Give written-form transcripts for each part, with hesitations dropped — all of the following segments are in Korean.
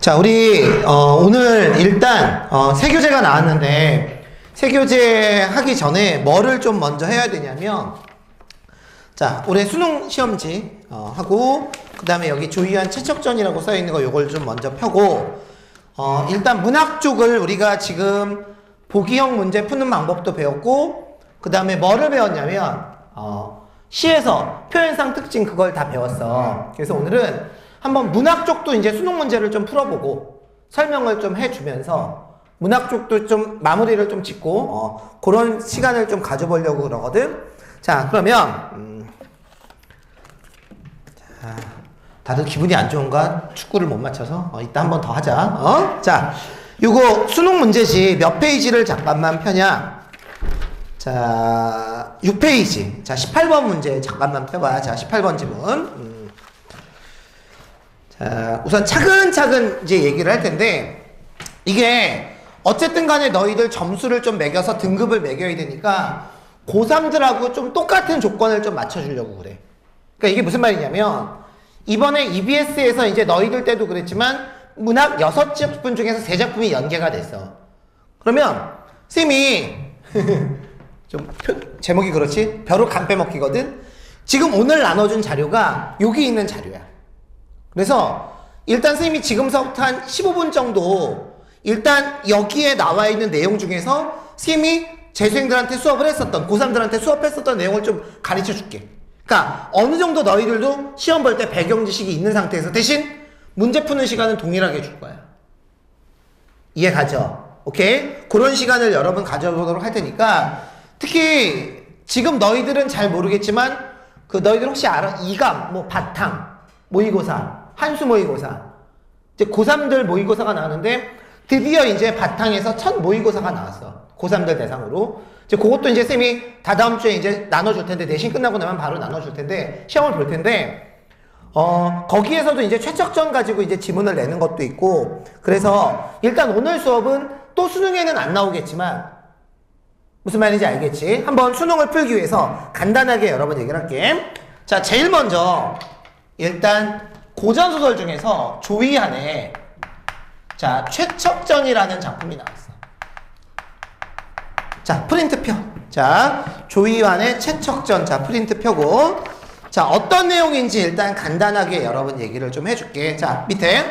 자, 우리 오늘 일단 세교재가 나왔는데 세교재 하기 전에 뭐를 좀 먼저 해야 되냐면, 자, 올해 수능 시험지 하고, 그 다음에 여기 조희안 최척전이라고 써있는 거 요걸 좀 먼저 펴고, 일단 문학 쪽을 우리가 지금 보기형 문제 푸는 방법도 배웠고, 그 다음에 뭐를 배웠냐면 시에서 표현상 특징 그걸 다 배웠어. 그래서 오늘은 한번 문학 쪽도 이제 수능 문제를 좀 풀어보고 설명을 좀 해주면서 문학 쪽도 좀 마무리를 좀 짓고 그런 시간을 좀 가져보려고 그러거든. 자, 그러면 자, 다들 기분이 안 좋은가? 축구를 못 맞춰서? 이따 한 번 더 하자. 자, 요거 수능 문제지 몇 페이지를 잠깐만 펴냐? 자, 6페이지. 자, 18번 문제 잠깐만 펴봐. 자, 18번 지문. 자, 우선 차근차근 이제 얘기를 할 텐데, 이게 어쨌든 간에 너희들 점수를 좀 매겨서 등급을 매겨야 되니까 고3들하고 좀 똑같은 조건을 좀 맞춰주려고 그래. 그러니까 이게 무슨 말이냐면, 이번에 EBS에서 이제 너희들 때도 그랬지만 문학 6작품 중에서 3작품이 연계가 됐어. 그러면 쌤이 좀 제목이 그렇지? 벼로 간 빼먹기거든? 지금 오늘 나눠준 자료가 여기 있는 자료야. 그래서 일단 쌤이 지금서부터 한 15분 정도 일단 여기에 나와 있는 내용 중에서 쌤이 재수생들한테 수업을 했었던, 고3들한테 수업했었던 내용을 좀 가르쳐 줄게. 그러니까 어느 정도 너희들도 시험 볼 때 배경 지식이 있는 상태에서 대신 문제 푸는 시간은 동일하게 줄 거야. 이해 가죠? 오케이? 그런 시간을 여러분 가져보도록 할 테니까, 특히 지금 너희들은 잘 모르겠지만 그 너희들 혹시 알아? 이감, 뭐 바탕, 모의고사, 한수 모의고사, 이제 고3들 모의고사가 나왔는데 드디어 이제 바탕에서 첫 모의고사가 나왔어. 고3들 대상으로. 이제 그것도 이제 쌤이 다다음 주에 이제 나눠줄 텐데, 내신 끝나고 나면 바로 나눠줄 텐데, 시험을 볼 텐데, 거기에서도 이제 최척전 가지고 이제 지문을 내는 것도 있고, 그래서 일단 오늘 수업은 또 수능에는 안 나오겠지만, 무슨 말인지 알겠지? 한번 수능을 풀기 위해서 간단하게 여러 번 얘기를 할게. 자, 제일 먼저, 일단 고전소설 중에서 조희안의 자, 최척전이라는 작품이 나왔어. 자, 프린트 펴. 자, 조희안의 최척전. 자, 프린트 펴고. 자, 어떤 내용인지 일단 간단하게 여러분 얘기를 좀 해줄게. 자, 밑에.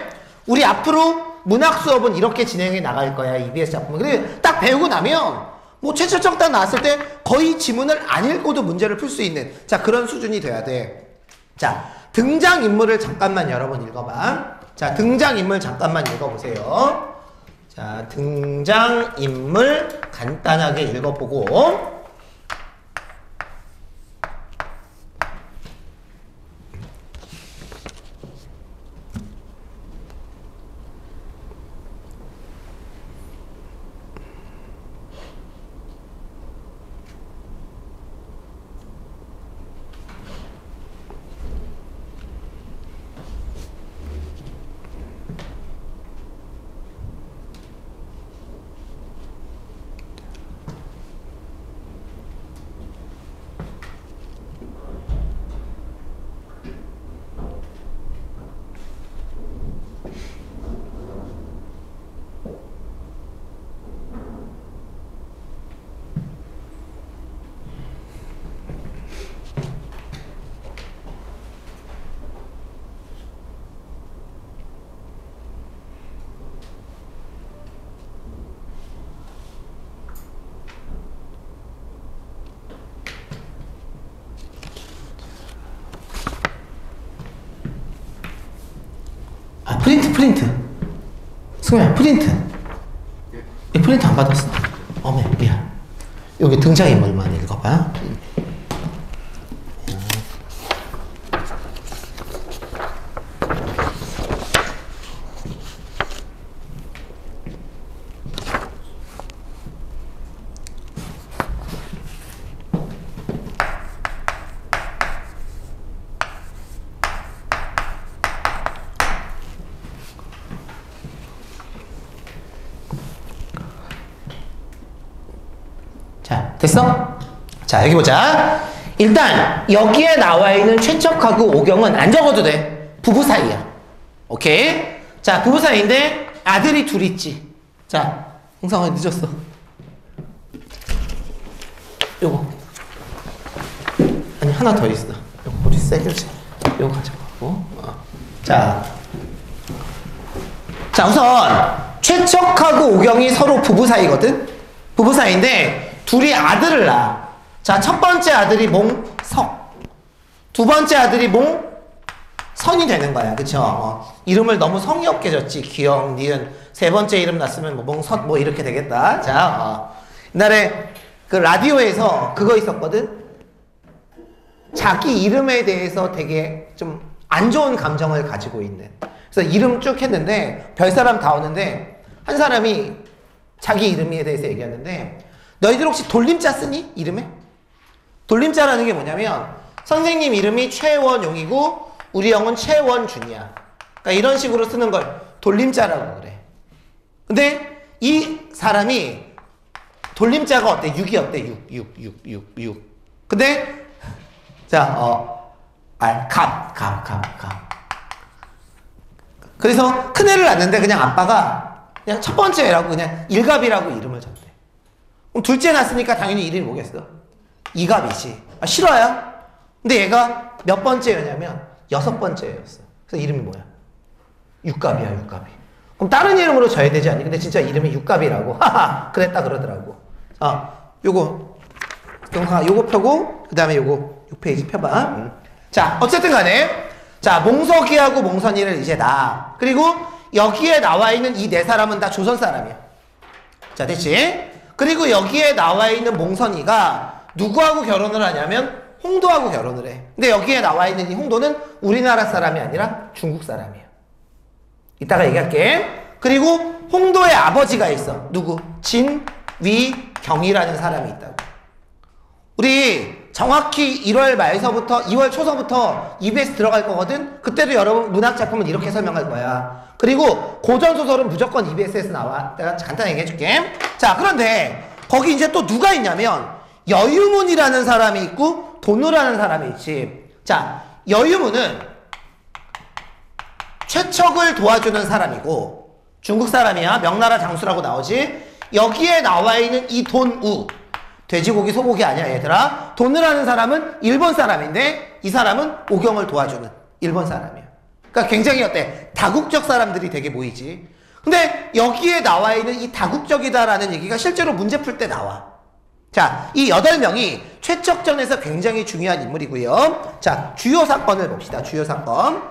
우리 앞으로 문학 수업은 이렇게 진행해 나갈 거야. EBS 작품은. 근데 딱 배우고 나면, 뭐, 최척전 딱 나왔을 때 거의 지문을 안 읽고도 문제를 풀 수 있는, 자, 그런 수준이 돼야 돼. 자, 등장인물을 잠깐만 여러분 읽어봐. 자, 등장인물 잠깐만 읽어보세요. 자, 등장인물 간단하게 읽어보고. 프린트. 승우야, 프린트. 이 프린트 안 받았어. 미안. 여기 등장인물만 읽어봐. 됐어? 자, 여기 보자. 일단 여기에 나와 있는 최척하고 오경은 안 적어도 돼. 부부 사이야. 오케이? 자, 부부 사이인데 아들이 둘 있지. 자, 홍상아 늦었어. 요거. 아니, 하나 더 있어. 요거 우리 세교지. 요거 가져가고. 자, 우선 최척하고 오경이 서로 부부 사이거든? 부부 사이인데 둘이 아들을 낳아. 자, 첫 번째 아들이 몽석, 두 번째 아들이 몽선이 되는 거야. 그쵸? 이름을 너무 성의 없게 졌지. 기영, 니은. 세 번째 이름 났으면 뭐 몽선 뭐 이렇게 되겠다. 자, 옛날에 그 라디오에서 그거 있었거든? 자기 이름에 대해서 되게 좀 안 좋은 감정을 가지고 있는. 그래서 이름 쭉 했는데 별사람 다 오는데 한 사람이 자기 이름에 대해서 얘기하는데 너희들 혹시 돌림자 쓰니? 이름에? 돌림자라는 게 뭐냐면 선생님 이름이 최원용이고 우리 형은 최원준이야. 그러니까 이런 식으로 쓰는 걸 돌림자라고 그래. 근데 이 사람이 돌림자가 어때? 6이 어때? 6. 근데 자, 갑. 그래서 큰애를 낳는데 그냥 아빠가 그냥 첫 번째 애라고 그냥 일갑이라고 이름을 줬대. 그럼 둘째 낳았으니까 당연히 이름이 뭐겠어? 이갑이지. 싫어요? 근데 얘가 몇 번째였냐면 6번째였어. 그래서 이름이 뭐야? 육갑이야, 육갑이. 그럼 다른 이름으로 져야 되지 않니? 근데 진짜 이름이 육갑이라고. 하하, 그랬다 그러더라고. 요거 펴고 그 다음에 요거 6페이지 펴봐. 자, 어쨌든 간에 자, 몽석이하고 몽선이를 이제 낳아. 그리고 여기에 나와 있는 이 네 사람은 다 조선 사람이야. 자, 됐지? 그리고 여기에 나와 있는 몽선이가 누구하고 결혼을 하냐면 홍도하고 결혼을 해. 근데 여기에 나와 있는 이 홍도는 우리나라 사람이 아니라 중국 사람이야. 이따가 얘기할게. 그리고 홍도의 아버지가 있어. 누구? 진위경이라는 사람이 있다고. 우리 정확히 1월 말서부터 2월 초서부터 EBS 들어갈 거거든? 그때도 여러분 문학작품은 이렇게 설명할 거야. 그리고 고전소설은 무조건 EBS에서 나와. 내가 간단히 얘기해 줄게. 자, 그런데 거기 이제 또 누가 있냐면 여유문이라는 사람이 있고 돈우라는 사람이 있지. 자, 여유문은 최척을 도와주는 사람이고 중국 사람이야. 명나라 장수라고 나오지. 여기에 나와 있는 이 돈우, 돼지고기 소고기 아니야 얘들아. 돈우라는 사람은 일본 사람인데 이 사람은 오경을 도와주는 일본 사람이야. 그러니까 굉장히 어때? 다국적 사람들이 되게 모이지. 근데 여기에 나와 있는 이 다국적이다라는 얘기가 실제로 문제 풀 때 나와. 자, 이 8명이 최척전에서 굉장히 중요한 인물이고요. 자, 주요 사건을 봅시다. 주요 사건.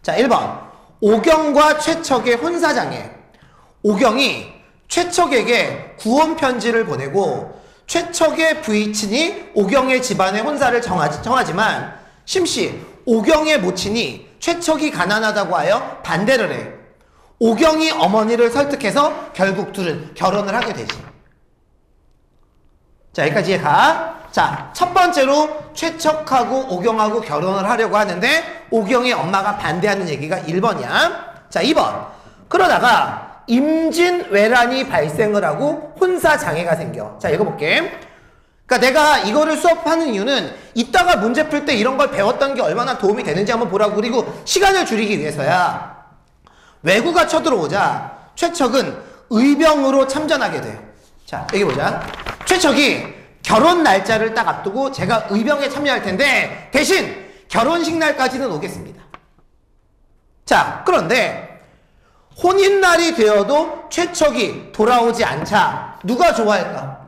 자, 1번 오경과 최척의 혼사장애. 오경이 최척에게 구원 편지를 보내고 최척의 부의친이 오경의 집안의 혼사를 정하지만 심씨 오경의 모친이 최척이 가난하다고 하여 반대를 해. 오경이 어머니를 설득해서 결국 둘은 결혼을 하게 되지. 자, 여기까지 가. 자, 첫 번째로 최척하고 오경하고 결혼을 하려고 하는데 오경의 엄마가 반대하는 얘기가 1번이야. 자, 2번. 그러다가 임진왜란이 발생을 하고 혼사장애가 생겨. 자, 읽어볼게. 그러니까 내가 이거를 수업하는 이유는 이따가 문제 풀 때 이런 걸 배웠던 게 얼마나 도움이 되는지 한번 보라고. 그리고 시간을 줄이기 위해서야. 왜구가 쳐들어오자 최척은 의병으로 참전하게 돼. 자, 여기 보자. 최척이 결혼 날짜를 딱 앞두고 제가 의병에 참여할 텐데 대신 결혼식 날까지는 오겠습니다. 자, 그런데 혼인날이 되어도 최척이 돌아오지 않자 누가 좋아할까?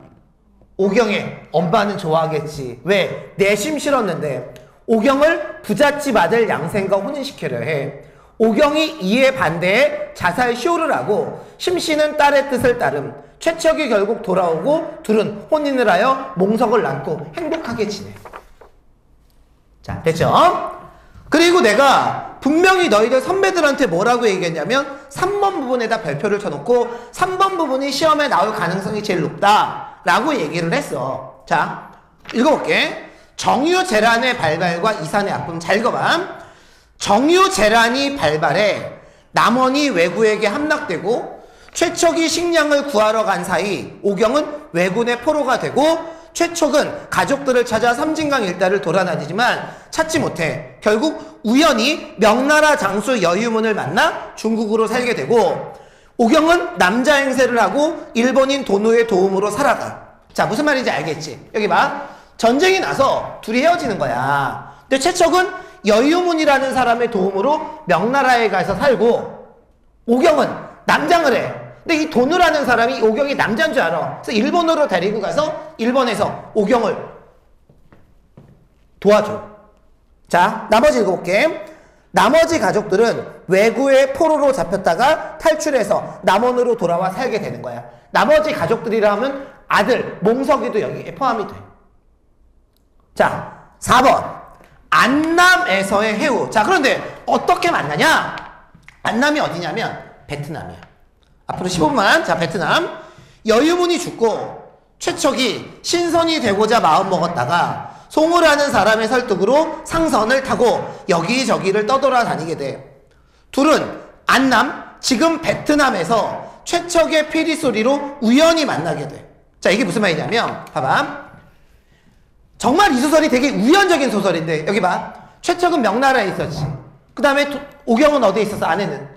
오경의 엄마는 좋아하겠지. 왜? 내심 싫었는데 오경을 부잣집 아들 양생과 혼인시키려 해. 오경이 이에 반대해 자살 쇼를 하고 심씨는 딸의 뜻을 따름. 최척이 결국 돌아오고 둘은 혼인을 하여 몽석을 낳고 행복하게 지내. 자, 됐죠? 그리고 내가 분명히 너희들 선배들한테 뭐라고 얘기했냐면 3번 부분에다 별표를 쳐놓고 3번 부분이 시험에 나올 가능성이 제일 높다 라고 얘기를 했어. 자, 읽어볼게. 정유재란의 발발과 이산의 아픔. 잘 읽어봐. 정유재란이 발발해 남원이 왜구에게 함락되고 최척이 식량을 구하러 간 사이 오경은 왜군의 포로가 되고 최척은 가족들을 찾아 섬진강 일帶을 돌아다니지만 찾지 못해 결국 우연히 명나라 장수 여유문을 만나 중국으로 살게 되고, 오경은 남자 행세를 하고 일본인 도노의 도움으로 살아가. 자, 무슨 말인지 알겠지? 여기 봐. 전쟁이 나서 둘이 헤어지는 거야. 근데 최척은 여유문이라는 사람의 도움으로 명나라에 가서 살고, 오경은 남장을 해. 근데 이 도노라는 사람이 오경이 남자인 줄 알아. 그래서 일본으로 데리고 가서 일본에서 오경을 도와줘. 자, 나머지 읽어볼게. 나머지 가족들은 왜구의 포로로 잡혔다가 탈출해서 남원으로 돌아와 살게 되는 거야. 나머지 가족들이라 하면 아들, 몽석이도 여기에 포함이 돼. 자, 4번. 안남에서의 해우. 자, 그런데 어떻게 만나냐? 안남이 어디냐면 베트남이야. 앞으로 15분만. 자, 베트남. 여유문이 죽고 최척이 신선이 되고자 마음먹었다가 송우라는 사람의 설득으로 상선을 타고 여기저기를 떠돌아다니게 돼. 둘은 안남, 지금 베트남에서 최척의 피리 소리로 우연히 만나게 돼. 자, 이게 무슨 말이냐면 봐봐. 정말 이 소설이 되게 우연적인 소설인데 여기 봐. 최척은 명나라에 있었지. 그 다음에 오경은 어디에 있었어? 아내는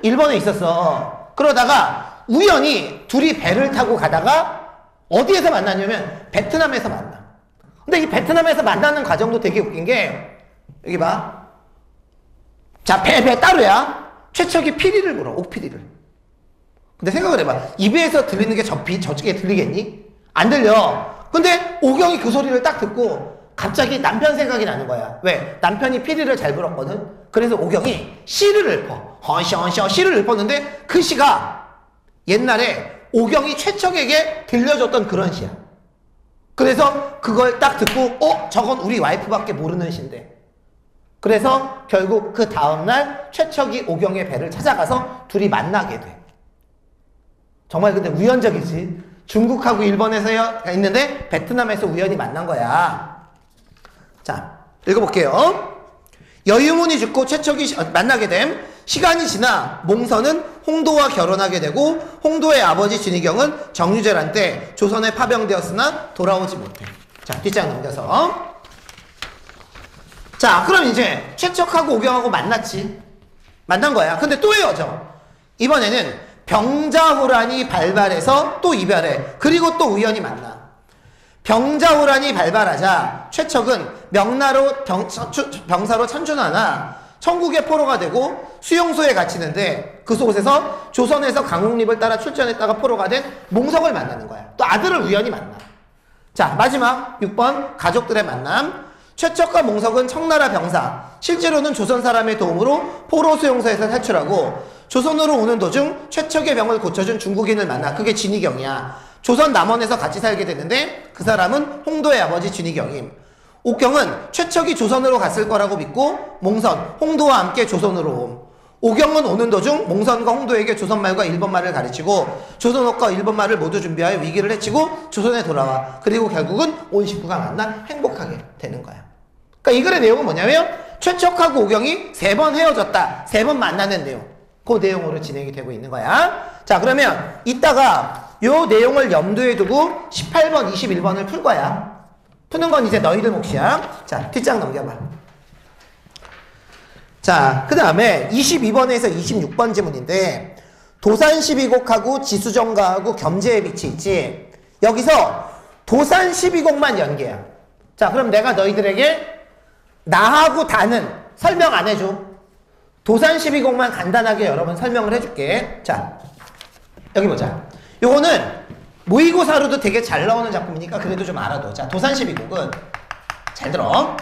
일본에 있었어. 그러다가 우연히 둘이 배를 타고 가다가 어디에서 만나냐면 베트남에서 만나. 근데 이 베트남에서 만나는 과정도 되게 웃긴 게 여기 봐. 자, 배 따로야. 최척이 피리를 불어. 옥피리를. 근데 생각을 해봐. 입에서 들리는 게 저쪽에 들리겠니? 안 들려. 근데 오경이 그 소리를 딱 듣고 갑자기 남편 생각이 나는 거야. 왜? 남편이 피리를 잘 불었거든. 그래서 오경이 시를 읊어. 헌셔 시를 읊었는데 그 시가 옛날에 오경이 최척에게 들려줬던 그런 시야. 그래서 그걸 딱 듣고 저건 우리 와이프밖에 모르는 시인데. 그래서 결국 그 다음날 최척이 오경의 배를 찾아가서 둘이 만나게 돼. 정말 근데 우연적이지. 중국하고 일본에서 있는데 베트남에서 우연히 만난 거야. 자, 읽어볼게요. 여유문이 죽고 최척이 만나게 됨. 시간이 지나 몽선은 홍도와 결혼하게 되고 홍도의 아버지 진희경은 정유재란 때 조선에 파병되었으나 돌아오지 못해. 자, 뒷장 넘겨서. 자, 그럼 이제 최척하고 오경하고 만났지. 만난 거야. 근데 또 헤어져. 이번에는 병자호란이 발발해서 또 이별해. 그리고 또 우연히 만나. 병자호란이 발발하자 최척은 명나로 병사로 참전하나 천국의 포로가 되고 수용소에 갇히는데 그 속에서 조선에서 강옥립을 따라 출전했다가 포로가 된 몽석을 만나는 거야. 또 아들을 우연히 만나. 자, 마지막 6번 가족들의 만남. 최척과 몽석은 청나라 병사, 실제로는 조선 사람의 도움으로 포로 수용소에서 탈출하고 조선으로 오는 도중 최척의 병을 고쳐준 중국인을 만나. 그게 진희경이야. 조선 남원에서 같이 살게 되는데 그 사람은 홍도의 아버지 진희경임. 옥경은 최척이 조선으로 갔을 거라고 믿고 몽선, 홍도와 함께 조선으로 옴. 오경은 오는 도중 몽선과 홍도에게 조선말과 일본말을 가르치고 조선어과 일본말을 모두 준비하여 위기를 해치고 조선에 돌아와. 그리고 결국은 온 식구가 만나 행복하게 되는 거야. 그러니까 이 글의 내용은 뭐냐면 최척하고 오경이 3번 헤어졌다. 3번 만나는 내용. 그 내용으로 진행이 되고 있는 거야. 자, 그러면 이따가 요 내용을 염두에 두고 18번, 21번을 풀 거야. 푸는 건 이제 너희들 몫이야. 자, 뒷장 넘겨봐. 자, 그 다음에 22번에서 26번 지문인데 도산 12곡하고 지수정가하고 겸재의 빛이 있지. 여기서 도산 12곡만 연계야. 자, 그럼 내가 너희들에게 나하고 다는 설명 안 해줘. 도산 12곡만 간단하게 여러분 설명을 해줄게. 자, 여기 보자. 요거는 모의고사로도 되게 잘 나오는 작품이니까 그래도 좀 알아둬. 자, 도산 12곡은 잘 들어.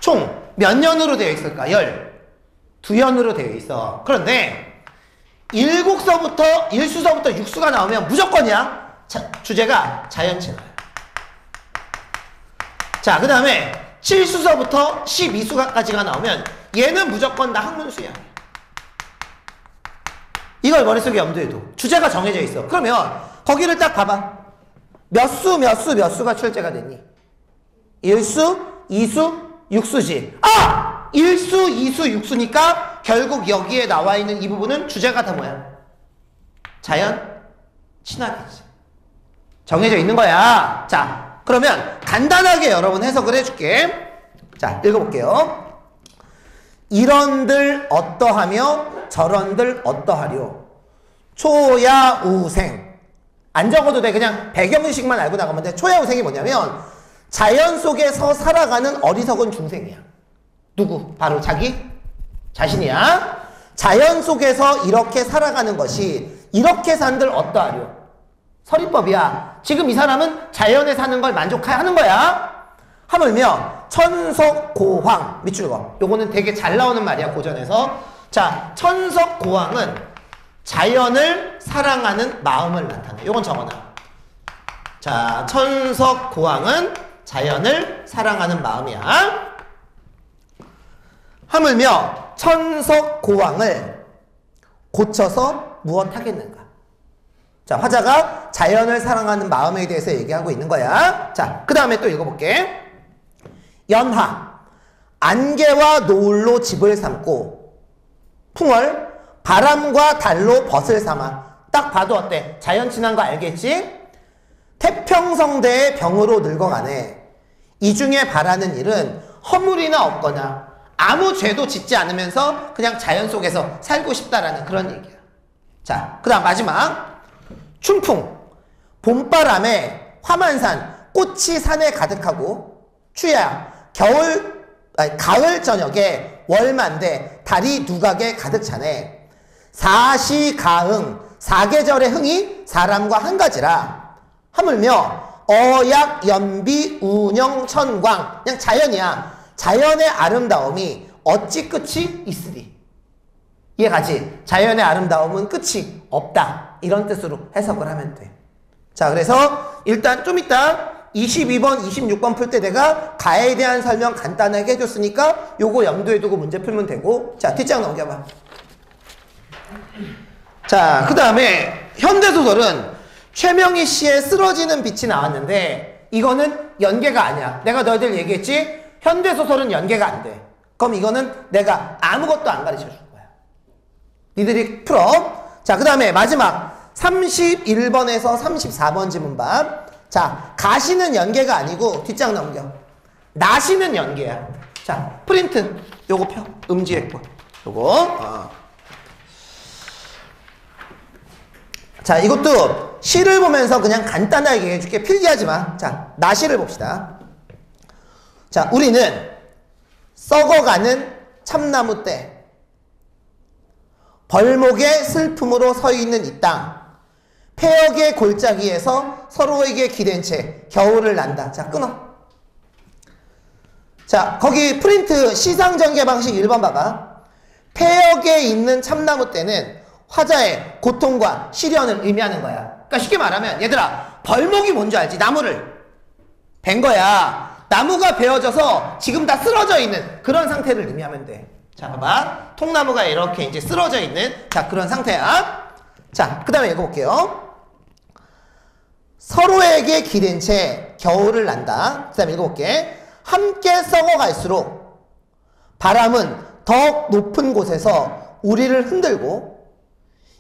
총 몇 년으로 되어 있을까? 12년으로 되어 있어. 그런데 1곡서부터 1수서부터 6수가 나오면 무조건이야. 자, 주제가 자연친화야. 자, 그 다음에 7수서부터 12수까지가 나오면 얘는 무조건 다 학문수야. 이걸 머릿속에 염두에 둬. 주제가 정해져 있어. 그러면 거기를 딱 봐봐. 몇 수가 출제가 됐니? 1수, 2수, 6수지. 아! 1수, 2수, 6수니까 결국 여기에 나와 있는 이 부분은 주제가 다 뭐야? 자연 친화겠지. 정해져 있는 거야. 자, 그러면 간단하게 여러분 해석을 해줄게. 자, 읽어볼게요. 이런들 어떠하며 저런들 어떠하려. 초야우생. 안 적어도 돼. 그냥 배경식만 알고 나가면 돼. 초야우생이 뭐냐면 자연 속에서 살아가는 어리석은 중생이야. 누구? 바로 자기 자신이야. 자연 속에서 이렇게 살아가는 것이 이렇게 산들 어떠하려. 서리법이야. 지금 이 사람은 자연에 사는 걸 만족하는 거야. 하물며 천석고황. 밑줄 거. 요거는 되게 잘 나오는 말이야, 고전에서. 자, 천석고황은 자연을 사랑하는 마음을 나타내. 요건 적어놔. 자, 천석고황은 자연을 사랑하는 마음이야. 하물며 천석고황을 고쳐서 무엇 하겠는가. 자, 화자가 자연을 사랑하는 마음에 대해서 얘기하고 있는 거야. 자, 그 다음에 또 읽어볼게. 연하. 안개와 노을로 집을 삼고 풍월. 바람과 달로 벗을 삼아. 딱 봐도 어때? 자연 친한 거 알겠지? 태평성대의 병으로 늙어가네. 이 중에 바라는 일은 허물이나 없거나 아무 죄도 짓지 않으면서 그냥 자연 속에서 살고 싶다라는 그런 얘기야. 자, 그 다음 마지막. 춘풍. 봄바람에 화만산 꽃이 산에 가득하고 추야. 가을 저녁에 월만대 달이 누각에 가득 차네. 사시가흥. 사계절의 흥이 사람과 한 가지라. 하물며 어약 연비 운영 천광. 그냥 자연이야. 자연의 아름다움이 어찌 끝이 있으리. 이해가지? 자연의 아름다움은 끝이 없다. 이런 뜻으로 해석을 하면 돼. 자, 그래서 일단 좀 이따 22번, 26번 풀 때 내가 가에 대한 설명 간단하게 해줬으니까 요거 염두에 두고 문제 풀면 되고. 자, 뒷장 넘겨봐. 자, 그 다음에 현대소설은 최명희 씨의 쓰러지는 빛이 나왔는데 이거는 연계가 아니야. 내가 너희들 얘기했지? 현대소설은 연계가 안 돼. 그럼 이거는 내가 아무것도 안 가르쳐 줄 거야. 니들이 풀어. 자, 그 다음에 마지막 31번에서 34번 지문반. 자, 가시는 연계가 아니고 뒷장 넘겨. 나시는 연계야. 자, 프린트 요거 펴. 음지의 거 요거. 자, 이것도 시를 보면서 그냥 간단하게 얘기해줄게. 필기하지 마. 자, 나시를 봅시다. 자, 우리는 썩어가는 참나무 때 벌목의 슬픔으로 서 있는 이 땅 폐역의 골짜기에서 서로에게 기댄 채 겨울을 난다. 자, 끊어. 자, 거기 프린트 시상전개 방식 1번 봐봐. 폐역에 있는 참나무 때는 화자의 고통과 시련을 의미하는 거야. 그러니까 쉽게 말하면 얘들아, 벌목이 뭔지 알지? 나무를 벤 거야. 나무가 베어져서 지금 다 쓰러져 있는 그런 상태를 의미하면 돼. 자, 봐봐. 통나무가 이렇게 이제 쓰러져 있는 자, 그런 상태야. 자, 그 다음에 읽어볼게요. 서로에게 기댄 채 겨울을 난다. 그 다음에 읽어볼게. 함께 썩어갈수록 바람은 더 높은 곳에서 우리를 흔들고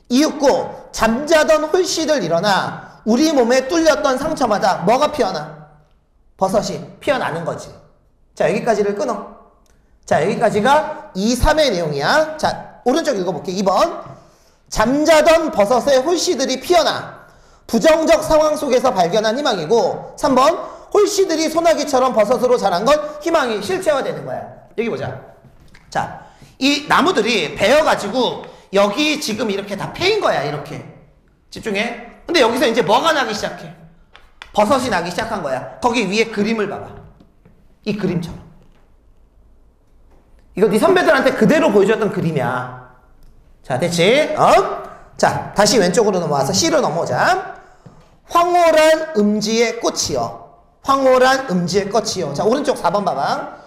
이윽고 잠자던 홀씨들 일어나 우리 몸에 뚫렸던 상처마다 뭐가 피어나? 버섯이 피어나는 거지. 자, 여기까지를 끊어. 자, 여기까지가 2, 3의 내용이야. 자, 오른쪽 읽어볼게. 2번. 잠자던 버섯의 홀씨들이 피어나 부정적 상황 속에서 발견한 희망이고 3번. 홀씨들이 소나기처럼 버섯으로 자란 건 희망이 실체화되는 거야. 여기 보자. 자, 이 나무들이 베어가지고 여기 지금 이렇게 다 패인 거야. 이렇게. 집중해. 근데 여기서 이제 뭐가 나기 시작해? 버섯이 나기 시작한 거야. 거기 위에 그림을 봐봐. 이 그림처럼. 이거 네 선배들한테 그대로 보여줬던 그림이야. 자, 됐지? 자, 다시 왼쪽으로 넘어와서 C로 넘어오자. 황홀한 음지의 꽃이여. 황홀한 음지의 꽃이여. 자, 오른쪽 4번 봐봐.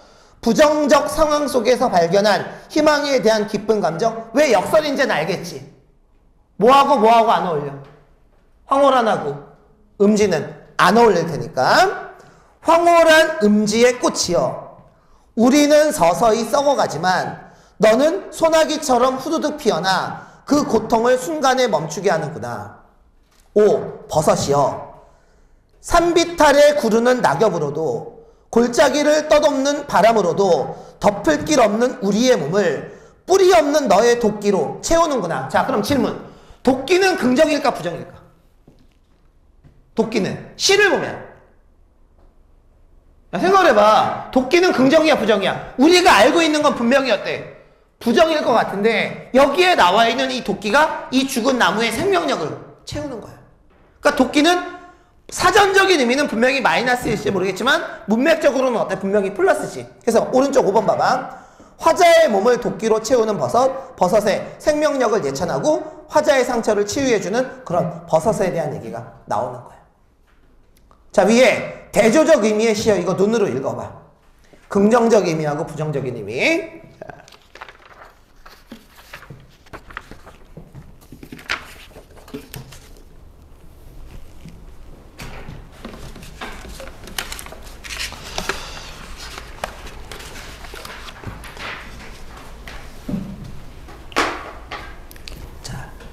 부정적 상황 속에서 발견한 희망에 대한 기쁜 감정. 왜 역설인지는 알겠지? 뭐하고 안 어울려? 황홀한하고 음지는 안 어울릴 테니까. 황홀한 음지의 꽃이여. 우리는 서서히 썩어가지만 너는 소나기처럼 후두둑 피어나 그 고통을 순간에 멈추게 하는구나. 5. 버섯이여. 산비탈에 구르는 낙엽으로도 골짜기를 떠덮는 바람으로도 덮을 길 없는 우리의 몸을 뿌리 없는 너의 도끼로 채우는구나. 자, 그럼 질문. 도끼는 긍정일까 부정일까? 도끼는 시를 보면 야, 생각을 해봐. 도끼는 긍정이야 부정이야? 우리가 알고 있는 건 분명히 어때? 부정일 것 같은데 여기에 나와 있는 이 도끼가 이 죽은 나무의 생명력을 채우는 거야. 그러니까 도끼는 사전적인 의미는 분명히 마이너스일지 모르겠지만 문맥적으로는 어때? 분명히 플러스지. 그래서 오른쪽 5번 봐봐. 화자의 몸을 도끼로 채우는 버섯, 버섯의 생명력을 예찬하고 화자의 상처를 치유해주는 그런 버섯에 대한 얘기가 나오는 거야. 자, 위에 대조적 의미의 시어 이거 눈으로 읽어봐. 긍정적 의미하고 부정적인 의미.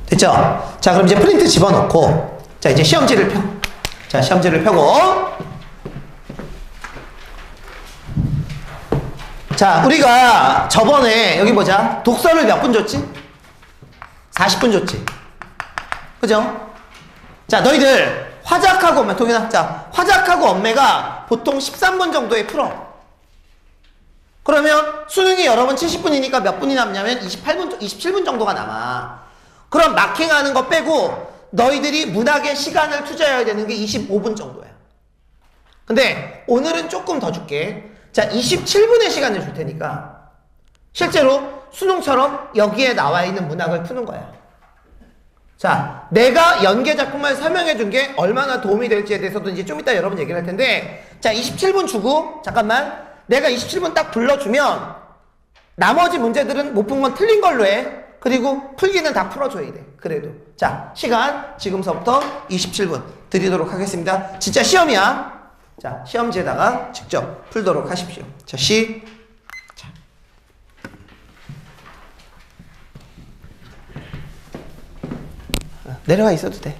됐죠? 자, 그럼 이제 프린트 집어넣고, 자, 이제 시험지를 펴. 자, 시험지를 펴고. 자, 우리가 저번에, 여기 보자. 독서를 몇 분 줬지? 40분 줬지. 그죠? 자, 너희들, 화작하고 엄매, 동현아. 자, 화작하고 엄매가 보통 13분 정도에 풀어. 그러면 수능이 여러분 70분이니까 몇 분이 남냐면 27분 정도가 남아. 그럼 마킹하는 거 빼고 너희들이 문학에 시간을 투자해야 되는 게 25분 정도야. 근데 오늘은 조금 더 줄게. 자, 27분의 시간을 줄 테니까 실제로 수능처럼 여기에 나와 있는 문학을 푸는 거야. 자, 내가 연계 작품을 설명해 준 게 얼마나 도움이 될지에 대해서도 이제 좀 이따 여러분 얘기를 할 텐데, 자, 27분 주고 잠깐만 내가 27분 딱 불러주면 나머지 문제들은 못 푼 건 틀린 걸로 해. 그리고 풀기는 다 풀어줘야 돼. 그래도. 자, 시간 지금서부터 27분 드리도록 하겠습니다. 진짜 시험이야. 자, 시험지에다가 직접 풀도록 하십시오. 자, 자. 내려와 있어도 돼.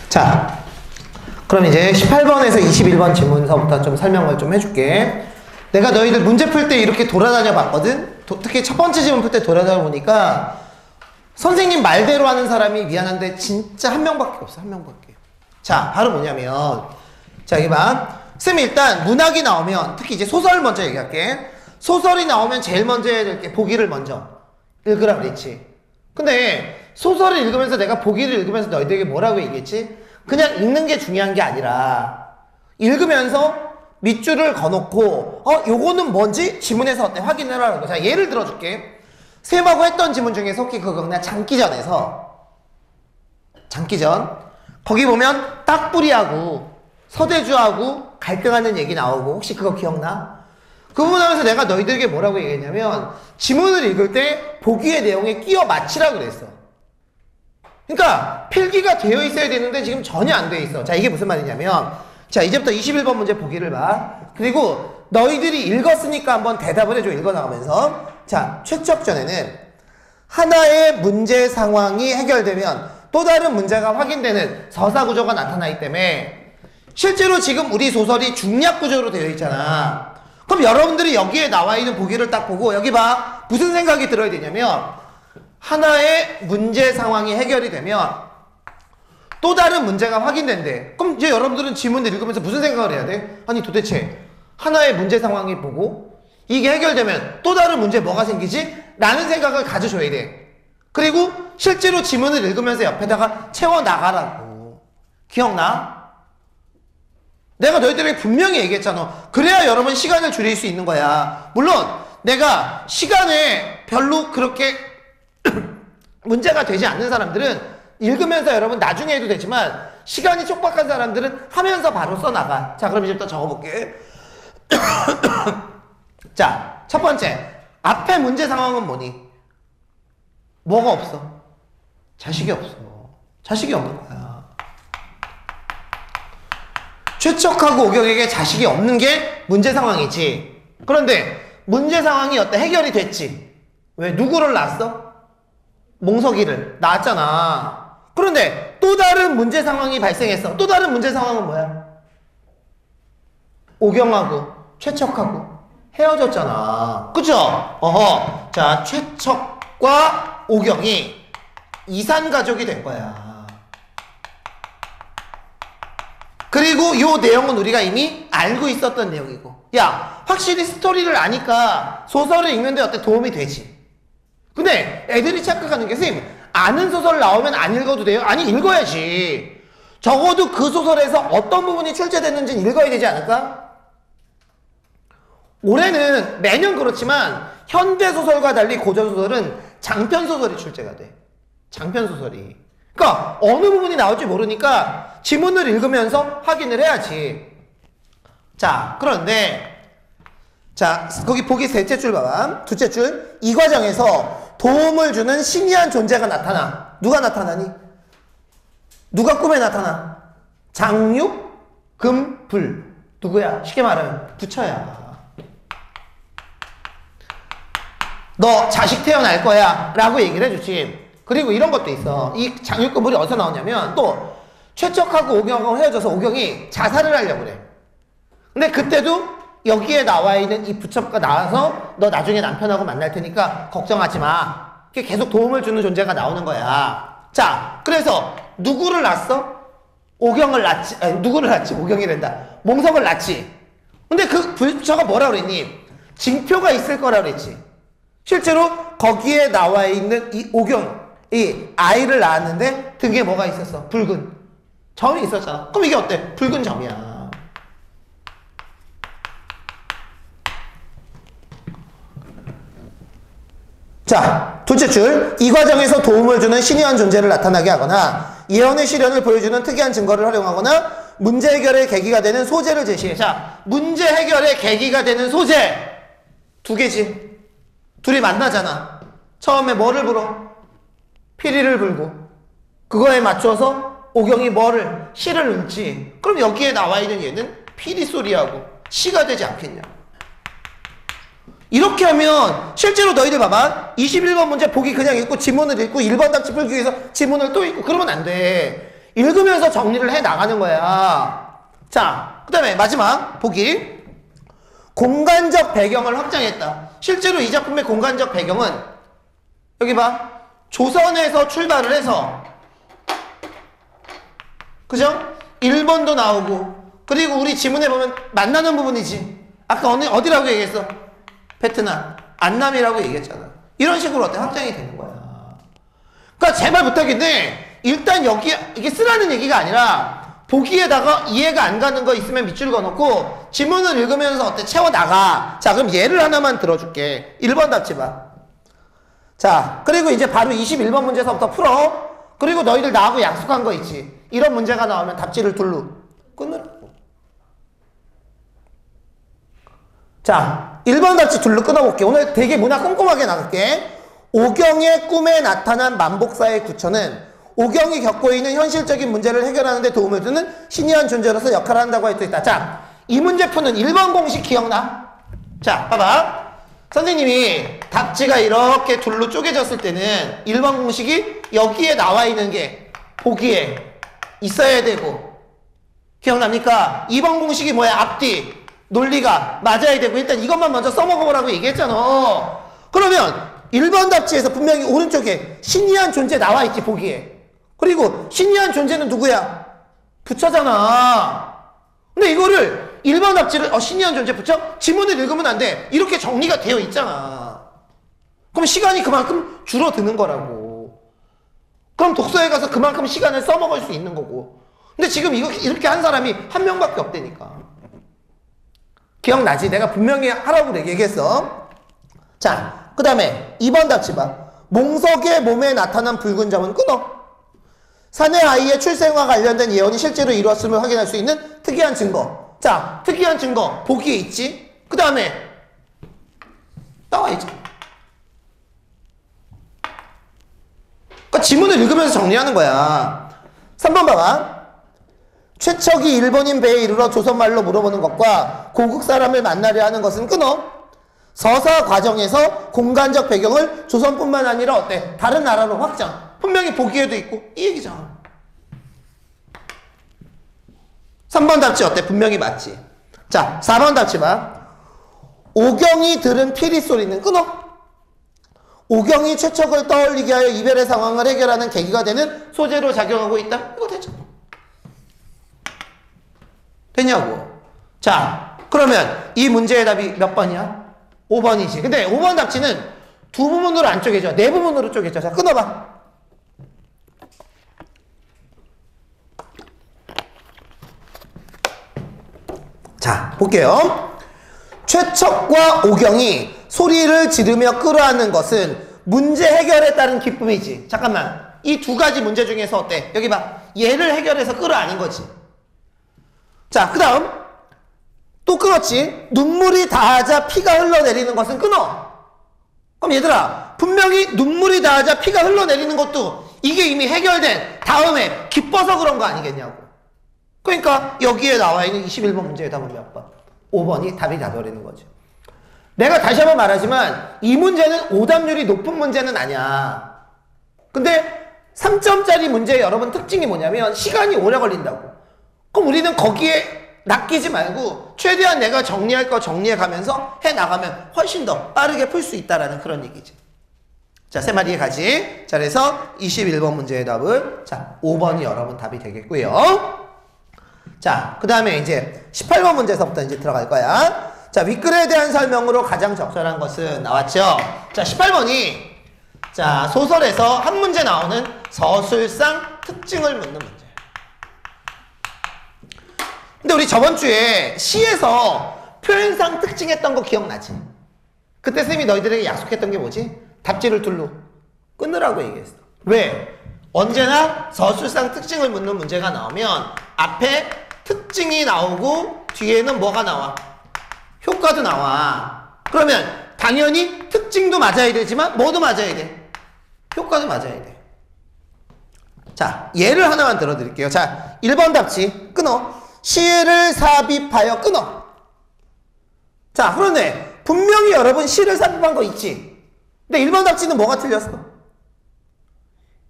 자, 그럼 이제 18번에서 21번 지문서부터 좀 설명을 좀 해줄게. 내가 너희들 문제 풀 때 이렇게 돌아다녀 봤거든? 특히 첫 번째 지문 풀 때 돌아다녀 보니까 선생님 말대로 하는 사람이 미안한데 진짜 한 명밖에 없어. 한 명밖에. 자, 바로 뭐냐면, 자, 여기 봐. 쌤이 일단 문학이 나오면, 특히 이제 소설 먼저 얘기할게. 소설이 나오면 제일 먼저 해야 될 게 보기를 먼저 읽으라 그랬지. 근데 소설을 읽으면서 내가 보기를 읽으면서 너희들에게 뭐라고 얘기했지? 그냥 읽는 게 중요한 게 아니라 읽으면서 밑줄을 그어놓고 요거는 뭔지 지문에서 어때? 확인을 하라고. 자, 예를 들어줄게. 쌤하고 했던 지문 중에서 혹시 그거 그냥 장기전에서 장기전 거기 보면 딱뿌리하고 서대주하고 갈등하는 얘기 나오고 혹시 그거 기억나? 그 부분 하면서 내가 너희들에게 뭐라고 얘기했냐면 지문을 읽을 때 보기의 내용에 끼워 맞추라 그랬어. 그러니까 필기가 되어 있어야 되는데 지금 전혀 안 되어 있어. 자, 이게 무슨 말이냐면, 자, 이제부터 21번 문제 보기를 봐. 그리고 너희들이 읽었으니까 한번 대답을 해줘. 읽어나가면서. 자, 최적전에는 하나의 문제 상황이 해결되면 또 다른 문제가 확인되는 서사구조가 나타나기 때문에 실제로 지금 우리 소설이 중략구조로 되어 있잖아. 그럼 여러분들이 여기에 나와 있는 보기를 딱 보고 여기 봐. 무슨 생각이 들어야 되냐면 하나의 문제 상황이 해결이 되면 또 다른 문제가 확인된대. 그럼 이제 여러분들은 지문을 읽으면서 무슨 생각을 해야 돼? 아니 도대체 하나의 문제 상황이 보고 이게 해결되면 또 다른 문제 뭐가 생기지? 라는 생각을 가져줘야 돼. 그리고 실제로 지문을 읽으면서 옆에다가 채워나가라고. 기억나? 내가 너희들에게 분명히 얘기했잖아. 그래야 여러분 시간을 줄일 수 있는 거야. 물론 내가 시간에 별로 그렇게 문제가 되지 않는 사람들은 읽으면서 여러분 나중에 해도 되지만 시간이 촉박한 사람들은 하면서 바로 써나가. 자, 그럼 이제부터 적어볼게. 자, 첫 번째. 앞에 문제 상황은 뭐니? 뭐가 없어? 자식이 없어. 자식이 없는 거야. 최척하고 오경에게 자식이 없는 게 문제 상황이지. 그런데 문제 상황이 어때? 해결이 됐지. 왜? 누구를 낳았어? 몽석이를 낳았잖아. 그런데 또 다른 문제 상황이 발생했어. 또 다른 문제 상황은 뭐야? 오경하고 최척하고 헤어졌잖아. 그죠? 어허. 자, 최척과 오경이 이산가족이 된 거야. 그리고 요 내용은 우리가 이미 알고 있었던 내용이고. 야, 확실히 스토리를 아니까 소설을 읽는데 어때? 도움이 되지. 근데 애들이 착각하는 게, 선생님, 아는 소설 나오면 안 읽어도 돼요? 아니, 읽어야지. 적어도 그 소설에서 어떤 부분이 출제됐는지는 읽어야 되지 않을까? 올해는 매년 그렇지만 현대소설과 달리 고전소설은 장편소설이 출제가 돼. 장편소설이. 그러니까 어느 부분이 나올지 모르니까 지문을 읽으면서 확인을 해야지. 자, 그런데 자, 거기 보기 셋째 줄 봐봐. 둘째 줄. 이 과정에서 도움을 주는 신이한 존재가 나타나. 누가 나타나니? 누가 꿈에 나타나? 장육, 금, 불. 누구야? 쉽게 말하면 부처야. 너 자식 태어날 거야 라고 얘기를 해주지. 그리고 이런 것도 있어. 이 장육금불이 어디서 나오냐면, 또 최척하고 오경하고 헤어져서 오경이 자살을 하려고 그래. 근데 그때도 여기에 나와 있는 이 부처가 나와서 너 나중에 남편하고 만날 테니까 걱정하지 마. 계속 도움을 주는 존재가 나오는 거야. 자, 그래서 누구를 낳았어? 오경을 낳지. 아니, 누구를 낳지? 오경이란다. 몽석을 낳지. 근데 그 부처가 뭐라 그랬니? 징표가 있을 거라 그랬지. 실제로 거기에 나와 있는 이 오경, 이 아이를 낳았는데 등에 뭐가 있었어? 붉은 점이 있었잖아. 그럼 이게 어때? 붉은 점이야. 자, 둘째 줄. 이 과정에서 도움을 주는 신이한 존재를 나타나게 하거나 예언의 실현을 보여주는 특이한 증거를 활용하거나 문제 해결의 계기가 되는 소재를 제시해. 자, 문제 해결의 계기가 되는 소재 두 개지. 둘이 만나잖아. 처음에 뭐를 불어? 피리를 불고 그거에 맞춰서 오경이 뭐를? 시를 읽지. 그럼 여기에 나와 있는 얘는 피리 소리하고 시가 되지 않겠냐. 이렇게 하면 실제로 너희들 봐봐. 21번 문제 보기 그냥 읽고 지문을 읽고 1번 답지 풀기 위해서 지문을 또 읽고 그러면 안 돼. 읽으면서 정리를 해 나가는 거야. 자, 그 다음에 마지막 보기. 공간적 배경을 확장했다. 실제로 이 작품의 공간적 배경은 여기 봐. 조선에서 출발을 해서, 그죠? 일본도 나오고, 그리고 우리 지문에 보면 만나는 부분이지. 아까 어디라고 얘기했어? 베트남, 안남이라고 얘기했잖아. 이런 식으로 어때? 확장이 되는 거야. 그러니까 제발 부탁인데 일단 여기 이게 쓰라는 얘기가 아니라 보기에다가 이해가 안 가는 거 있으면 밑줄 그어놓고 지문을 읽으면서 어때? 채워나가. 자, 그럼 예를 하나만 들어줄게. 1번 답지 봐. 자, 그리고 이제 바로 21번 문제서부터 풀어. 그리고 너희들 나하고 약속한 거 있지. 이런 문제가 나오면 답지를 둘로 끊으라고. 자, 1번 답지 둘로 끊어볼게. 오늘 되게 문화 꼼꼼하게 나갈게. 오경의 꿈에 나타난 만복사의 구처는 오경이 겪고 있는 현실적인 문제를 해결하는 데 도움을 주는 신이한 존재로서 역할을 한다고 할 수 있다. 자, 이 문제 푸는 1번 공식 기억나? 자, 봐봐. 선생님이 답지가 이렇게 둘로 쪼개졌을 때는 1번 공식이 여기에 나와 있는 게 보기에 있어야 되고, 기억납니까? 2번 공식이 뭐야? 앞뒤 논리가 맞아야 되고, 일단 이것만 먼저 써먹어보라고 얘기했잖아. 그러면 1번 답지에서 분명히 오른쪽에 신이한 존재 나와 있지, 보기에. 그리고 신이한 존재는 누구야? 부처잖아. 근데 이거를 1번 답지를 신이한 존재 부처? 지문을 읽으면 안 돼. 이렇게 정리가 되어 있잖아. 그럼 시간이 그만큼 줄어드는 거라고. 그럼 독서에 가서 그만큼 시간을 써먹을 수 있는 거고. 근데 지금 이렇게 한 사람이 한 명밖에 없다니까. 기억나지? 내가 분명히 하라고 얘기했어. 자, 그 다음에 2번 답지 봐. 몽석의 몸에 나타난 붉은 점은 끊어. 사내 아이의 출생과 관련된 예언이 실제로 이루었음을 확인할 수 있는 특이한 증거. 자, 특이한 증거 보기에 있지. 그 다음에 나와 있지. 그러니까 지문을 읽으면서 정리하는 거야. 3번 봐봐. 최척이 일본인 배에 이르러 조선말로 물어보는 것과 고국 사람을 만나려 하는 것은 끊어. 서사 과정에서 공간적 배경을 조선뿐만 아니라 어때? 다른 나라로 확장. 분명히 보기에도 있고 이 얘기잖아. 3번 답지 어때? 분명히 맞지. 자, 4번 답지 봐. 오경이 들은 피리 소리는 끊어. 오경이 최척을 떠올리게 하여 이별의 상황을 해결하는 계기가 되는 소재로 작용하고 있다. 이거 되죠. 됐냐고. 자, 그러면 이 문제의 답이 몇 번이야? 5번이지. 근데 5번 답지는 두 부분으로 안 쪼개져. 네 부분으로 쪼개져. 자, 끊어봐. 자, 볼게요. 최척과 오경이 소리를 지르며 끌어안는 것은 문제 해결에 따른 기쁨이지. 잠깐만. 이 두 가지 문제 중에서 어때? 여기 봐. 얘를 해결해서 끌어안은 거지. 자, 그 다음. 또 끊었지. 눈물이 닿아자 피가 흘러내리는 것은 끊어. 그럼 얘들아, 분명히 눈물이 닿아자 피가 흘러내리는 것도 이게 이미 해결된 다음에 기뻐서 그런 거 아니겠냐고. 그러니까 여기에 나와 있는 21번 문제의 답은 몇 번? 5번이 답이 돼버리는 거죠. 내가 다시 한번 말하지만 이 문제는 오답률이 높은 문제는 아니야. 근데 3점짜리 문제의 여러분 특징이 뭐냐면 시간이 오래 걸린다고. 그럼 우리는 거기에 낚이지 말고 최대한 내가 정리할 거 정리해 가면서 해 나가면 훨씬 더 빠르게 풀 수 있다라는 그런 얘기지. 자, 세 마리의 가지. 자, 그래서 21번 문제의 답은 자, 5번이 여러분 답이 되겠고요. 자, 그 다음에 이제 18번 문제에서부터 이제 들어갈 거야. 자, 윗글에 대한 설명으로 가장 적절한 것은 나왔죠. 자, 18번이 자, 소설에서 한 문제 나오는 서술상 특징을 묻는 문제. 근데 우리 저번 주에 시에서 표현상 특징했던 거 기억나지? 그때 선생님이 너희들에게 약속했던 게 뭐지? 답지를 둘로 끊으라고 얘기했어. 왜? 언제나 서술상 특징을 묻는 문제가 나오면 앞에 특징이 나오고 뒤에는 뭐가 나와? 효과도 나와. 그러면 당연히 특징도 맞아야 되지만 뭐도 맞아야 돼? 효과도 맞아야 돼. 자, 예를 하나만 들어드릴게요. 자, 1번 답지 끊어. 시를 삽입하여 끊어. 자, 그런데 분명히 여러분 시를 삽입한 거 있지? 근데 1번 답지는 뭐가 틀렸어?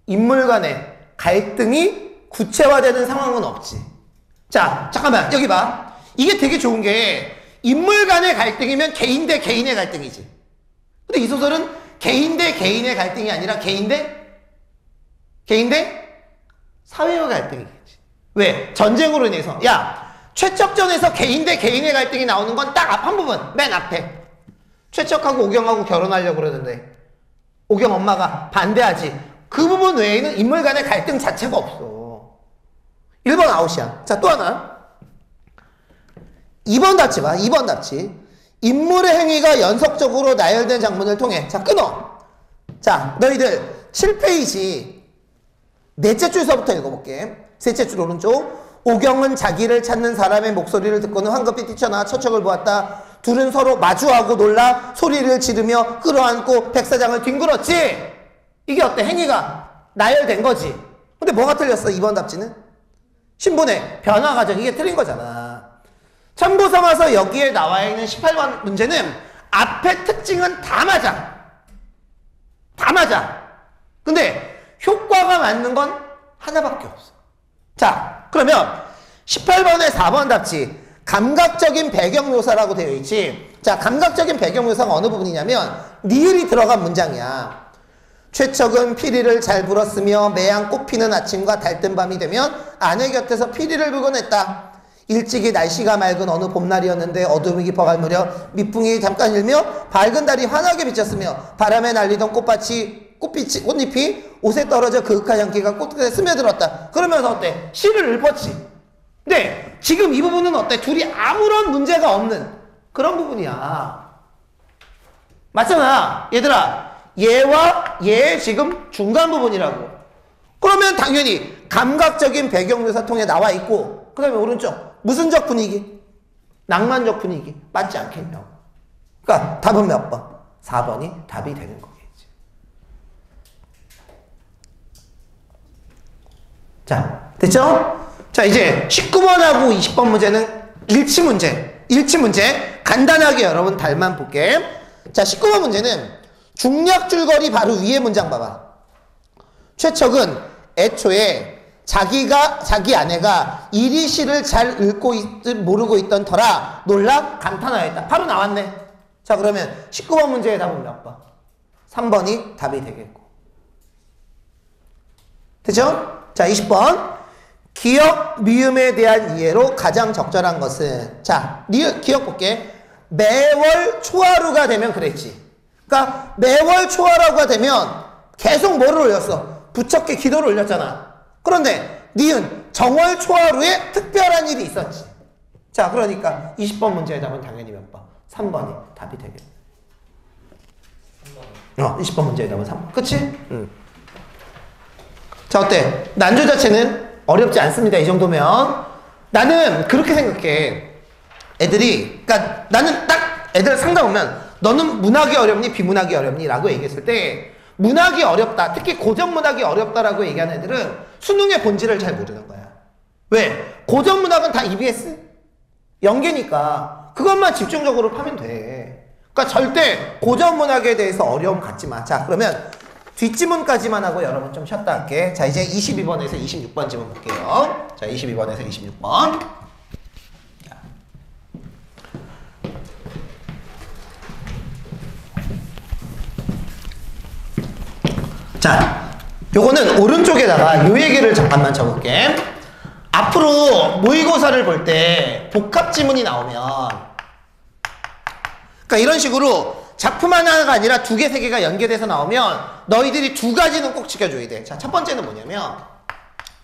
인물 간의 갈등이 구체화되는 상황은 없지. 자, 잠깐만 여기 봐. 이게 되게 좋은 게 인물 간의 갈등이면 개인 대 개인의 갈등이지. 근데 이 소설은 개인 대 개인의 갈등이 아니라 개인 대 사회의 갈등이겠지. 왜? 전쟁으로 인해서. 야, 최척전에서 개인 대 개인의 갈등이 나오는 건 딱 앞 한 부분, 맨 앞에. 최척하고 오경하고 결혼하려고 그러는데 오경 엄마가 반대하지. 그 부분 외에는 인물 간의 갈등 자체가 없어. 1번 아웃이야. 자, 또 하나. 2번 답지 봐. 2번 답지. 인물의 행위가 연속적으로 나열된 장면을 통해. 자, 끊어. 자, 너희들 7페이지 넷째 줄서부터 읽어볼게. 셋째 줄 오른쪽. 오경은 자기를 찾는 사람의 목소리를 듣고는 황급히 뛰쳐나와 처척을 보았다. 둘은 서로 마주하고 놀라 소리를 지르며 끌어안고 백사장을 뒹굴었지. 이게 어때? 행위가 나열된 거지. 근데 뭐가 틀렸어? 2번 답지는? 신분의 변화 과정. 이게 틀린 거잖아. 참고 삼아서 여기에 나와 있는 18번 문제는 앞에 특징은 다 맞아. 다 맞아. 근데 효과가 맞는 건 하나밖에 없어. 자, 그러면 18번의 4번 답지 감각적인 배경묘사라고 되어 있지. 자, 감각적인 배경묘사가 어느 부분이냐면 니을이 들어간 문장이야. 최척은 피리를 잘 불었으며 매양 꽃피는 아침과 달뜬 밤이 되면 아내 곁에서 피리를 불곤 했다. 일찍이 날씨가 맑은 어느 봄날이었는데 어둠이 깊어갈 무렵 밑붕이 잠깐 일며 밝은 달이 환하게 비쳤으며 바람에 날리던 꽃잎이 옷에 떨어져 그윽한 향기가 꽃에 스며들었다. 그러면서 어때? 시를 읊었지. 근데 지금 이 부분은 어때? 둘이 아무런 문제가 없는 그런 부분이야. 맞잖아. 얘들아, 얘와 얘의 지금 중간 부분이라고. 그러면 당연히 감각적인 배경묘사 통해 나와 있고, 그 다음에 오른쪽 무슨적 분위기? 낭만적 분위기. 맞지 않겠냐고. 그러니까 답은 몇 번? 4번이 답이 되는 거겠지. 자, 됐죠? 자, 이제 19번하고 20번 문제는 일치 문제 간단하게 여러분 달만 볼게. 자, 19번 문제는 중략 줄거리 바로 위에 문장 봐봐. 최척은 애초에 자기 아내가 이리 시를 잘 읽고 모르고 있던 터라 놀라 감탄하였다. 바로 나왔네. 자, 그러면 19번 문제의 답은 몇 번? 3번이 답이 되겠고. 됐죠? 자, 20번. 기억, 미음에 대한 이해로 가장 적절한 것은, 자, 기억 볼게. 매월 초하루가 되면 그랬지. 그러니까 매월 초하루가 되면 계속 뭐를 올렸어? 부처께 기도를 올렸잖아. 그런데 니은 정월 초하루에 특별한 일이 있었지. 자, 그러니까 20번 문제의 답은 당연히 몇 번? 3번이 답이 되겠네. 20번 문제의 답은 3번. 그치? 응. 자, 어때? 난조 자체는 어렵지 않습니다. 이 정도면. 나는 그렇게 생각해. 애들이, 그러니까 나는 딱 애들 상담 오면 너는 문학이 어렵니? 비문학이 어렵니? 라고 얘기했을 때 문학이 어렵다. 특히 고전문학이 어렵다라고 얘기하는 애들은 수능의 본질을 잘 모르는 거야. 왜? 고전문학은 다 EBS? 연계니까 그것만 집중적으로 파면 돼. 그러니까 절대 고전문학에 대해서 어려움 갖지 마. 자, 그러면 뒷지문까지만 하고 여러분 좀 쉬었다 할게. 자, 이제 22번에서 26번 지문 볼게요. 자, 22번에서 26번. 자, 요거는 오른쪽에다가 요 얘기를 잠깐만 적을게. 앞으로 모의고사를 볼 때 복합지문이 나오면, 그러니까 이런 식으로 작품 하나가 아니라 2개, 3개가 연계돼서 나오면 너희들이 2가지는 꼭 지켜줘야 돼. 자, 첫 번째는 뭐냐면,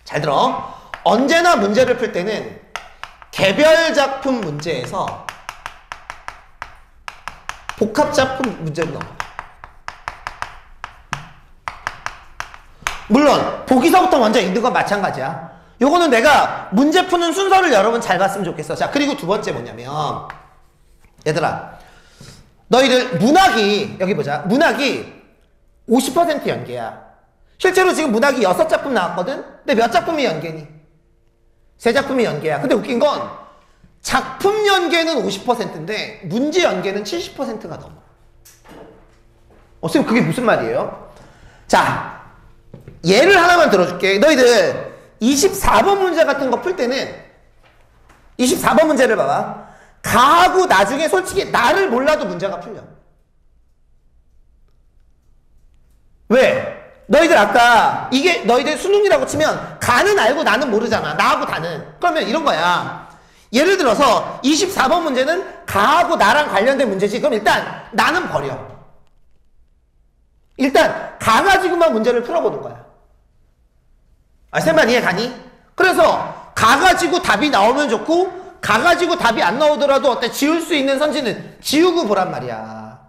잘 들어. 언제나 문제를 풀 때는 개별 작품 문제에서 복합 작품 문제로 나와. 물론 보기서부터 먼저 읽는 건 마찬가지야. 요거는 내가 문제 푸는 순서를 여러분 잘 봤으면 좋겠어. 자, 그리고 두 번째 뭐냐면, 얘들아, 너희들 문학이, 여기 보자. 문학이 50% 연계야. 실제로 지금 문학이 6작품 나왔거든? 근데 몇 작품이 연계니? 3작품이 연계야. 근데 웃긴 건 작품 연계는 50%인데 문제 연계는 70%가 넘어. 선생님, 그게 무슨 말이에요? 자, 예를 하나만 들어줄게. 너희들 24번 문제 같은 거 풀 때는 24번 문제를 봐봐. 가하고 나중에 솔직히 나를 몰라도 문제가 풀려. 왜? 너희들 아까 이게 너희들 수능이라고 치면 가는 알고 나는 모르잖아. 나하고 다는. 그러면 이런 거야. 예를 들어서 24번 문제는 가하고 나랑 관련된 문제지. 그럼 일단 나는 버려. 일단 가 가지고만 문제를 풀어보는 거야. 쌤만 이해 가니? 그래서 가 가지고 답이 나오면 좋고, 가 가지고 답이 안 나오더라도 어때? 지울 수 있는 선지는 지우고 보란 말이야.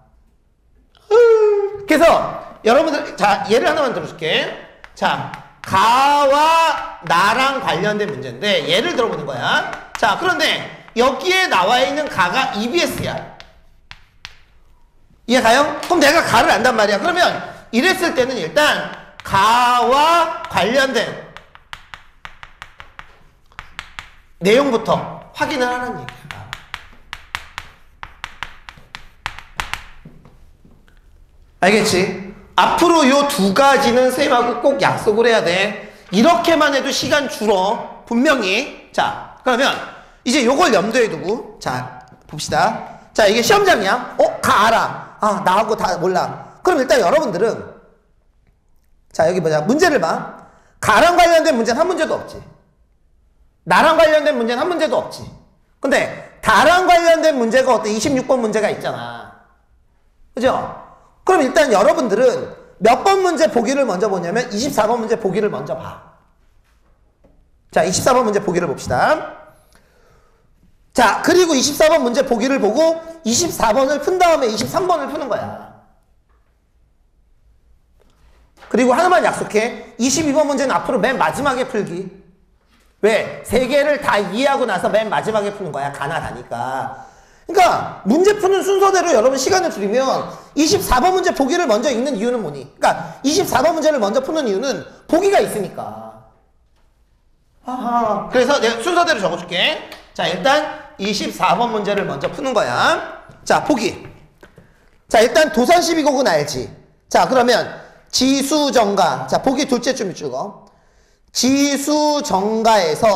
그래서 여러분들, 자, 예를 하나만 들어줄게. 자, 가와 나랑 관련된 문제인데 예를 들어보는 거야. 자, 그런데 여기에 나와 있는 가가 EBS야. 이해 가요? 그럼 내가 가를 안단 말이야. 그러면 이랬을 때는 일단 가와 관련된 내용부터 확인을 하라는 얘기야. 알겠지? 앞으로 요 2가지는 쌤하고 꼭 약속을 해야 돼. 이렇게만 해도 시간 줄어. 분명히. 자, 그러면 이제 요걸 염두에 두고, 자, 봅시다. 자, 이게 시험장이야. 가 알아. 아, 나하고 다 몰라. 그럼 일단 여러분들은, 자, 여기 보자. 문제를 봐. 가랑 관련된 문제는 한 문제도 없지. 나랑 관련된 문제는 한 문제도 없지. 근데 다랑 관련된 문제가 어때? 26번 문제가 있잖아. 그죠? 그럼 일단 여러분들은 몇 번 문제 보기를 먼저 보냐면 24번 문제 보기를 먼저 봐. 자, 24번 문제 보기를 봅시다. 자, 그리고 24번 문제 보기를 보고 24번을 푼 다음에 23번을 푸는 거야. 그리고 하나만 약속해. 22번 문제는 앞으로 맨 마지막에 풀기. 왜? 3개를 다 이해하고 나서 맨 마지막에 푸는 거야. 가나 다니까. 그러니까 문제 푸는 순서대로 여러분 시간을 줄이면 24번 문제 보기를 먼저 읽는 이유는 뭐니? 그러니까 24번 문제를 먼저 푸는 이유는 보기가 있으니까. 아하. 그래서 내가 순서대로 적어줄게. 자, 일단 24번 문제를 먼저 푸는 거야. 자, 보기. 자, 일단 도산 12곡은 알지? 자, 그러면 지수정가. 자, 보기 둘째 줄 찍어. 지수정가에서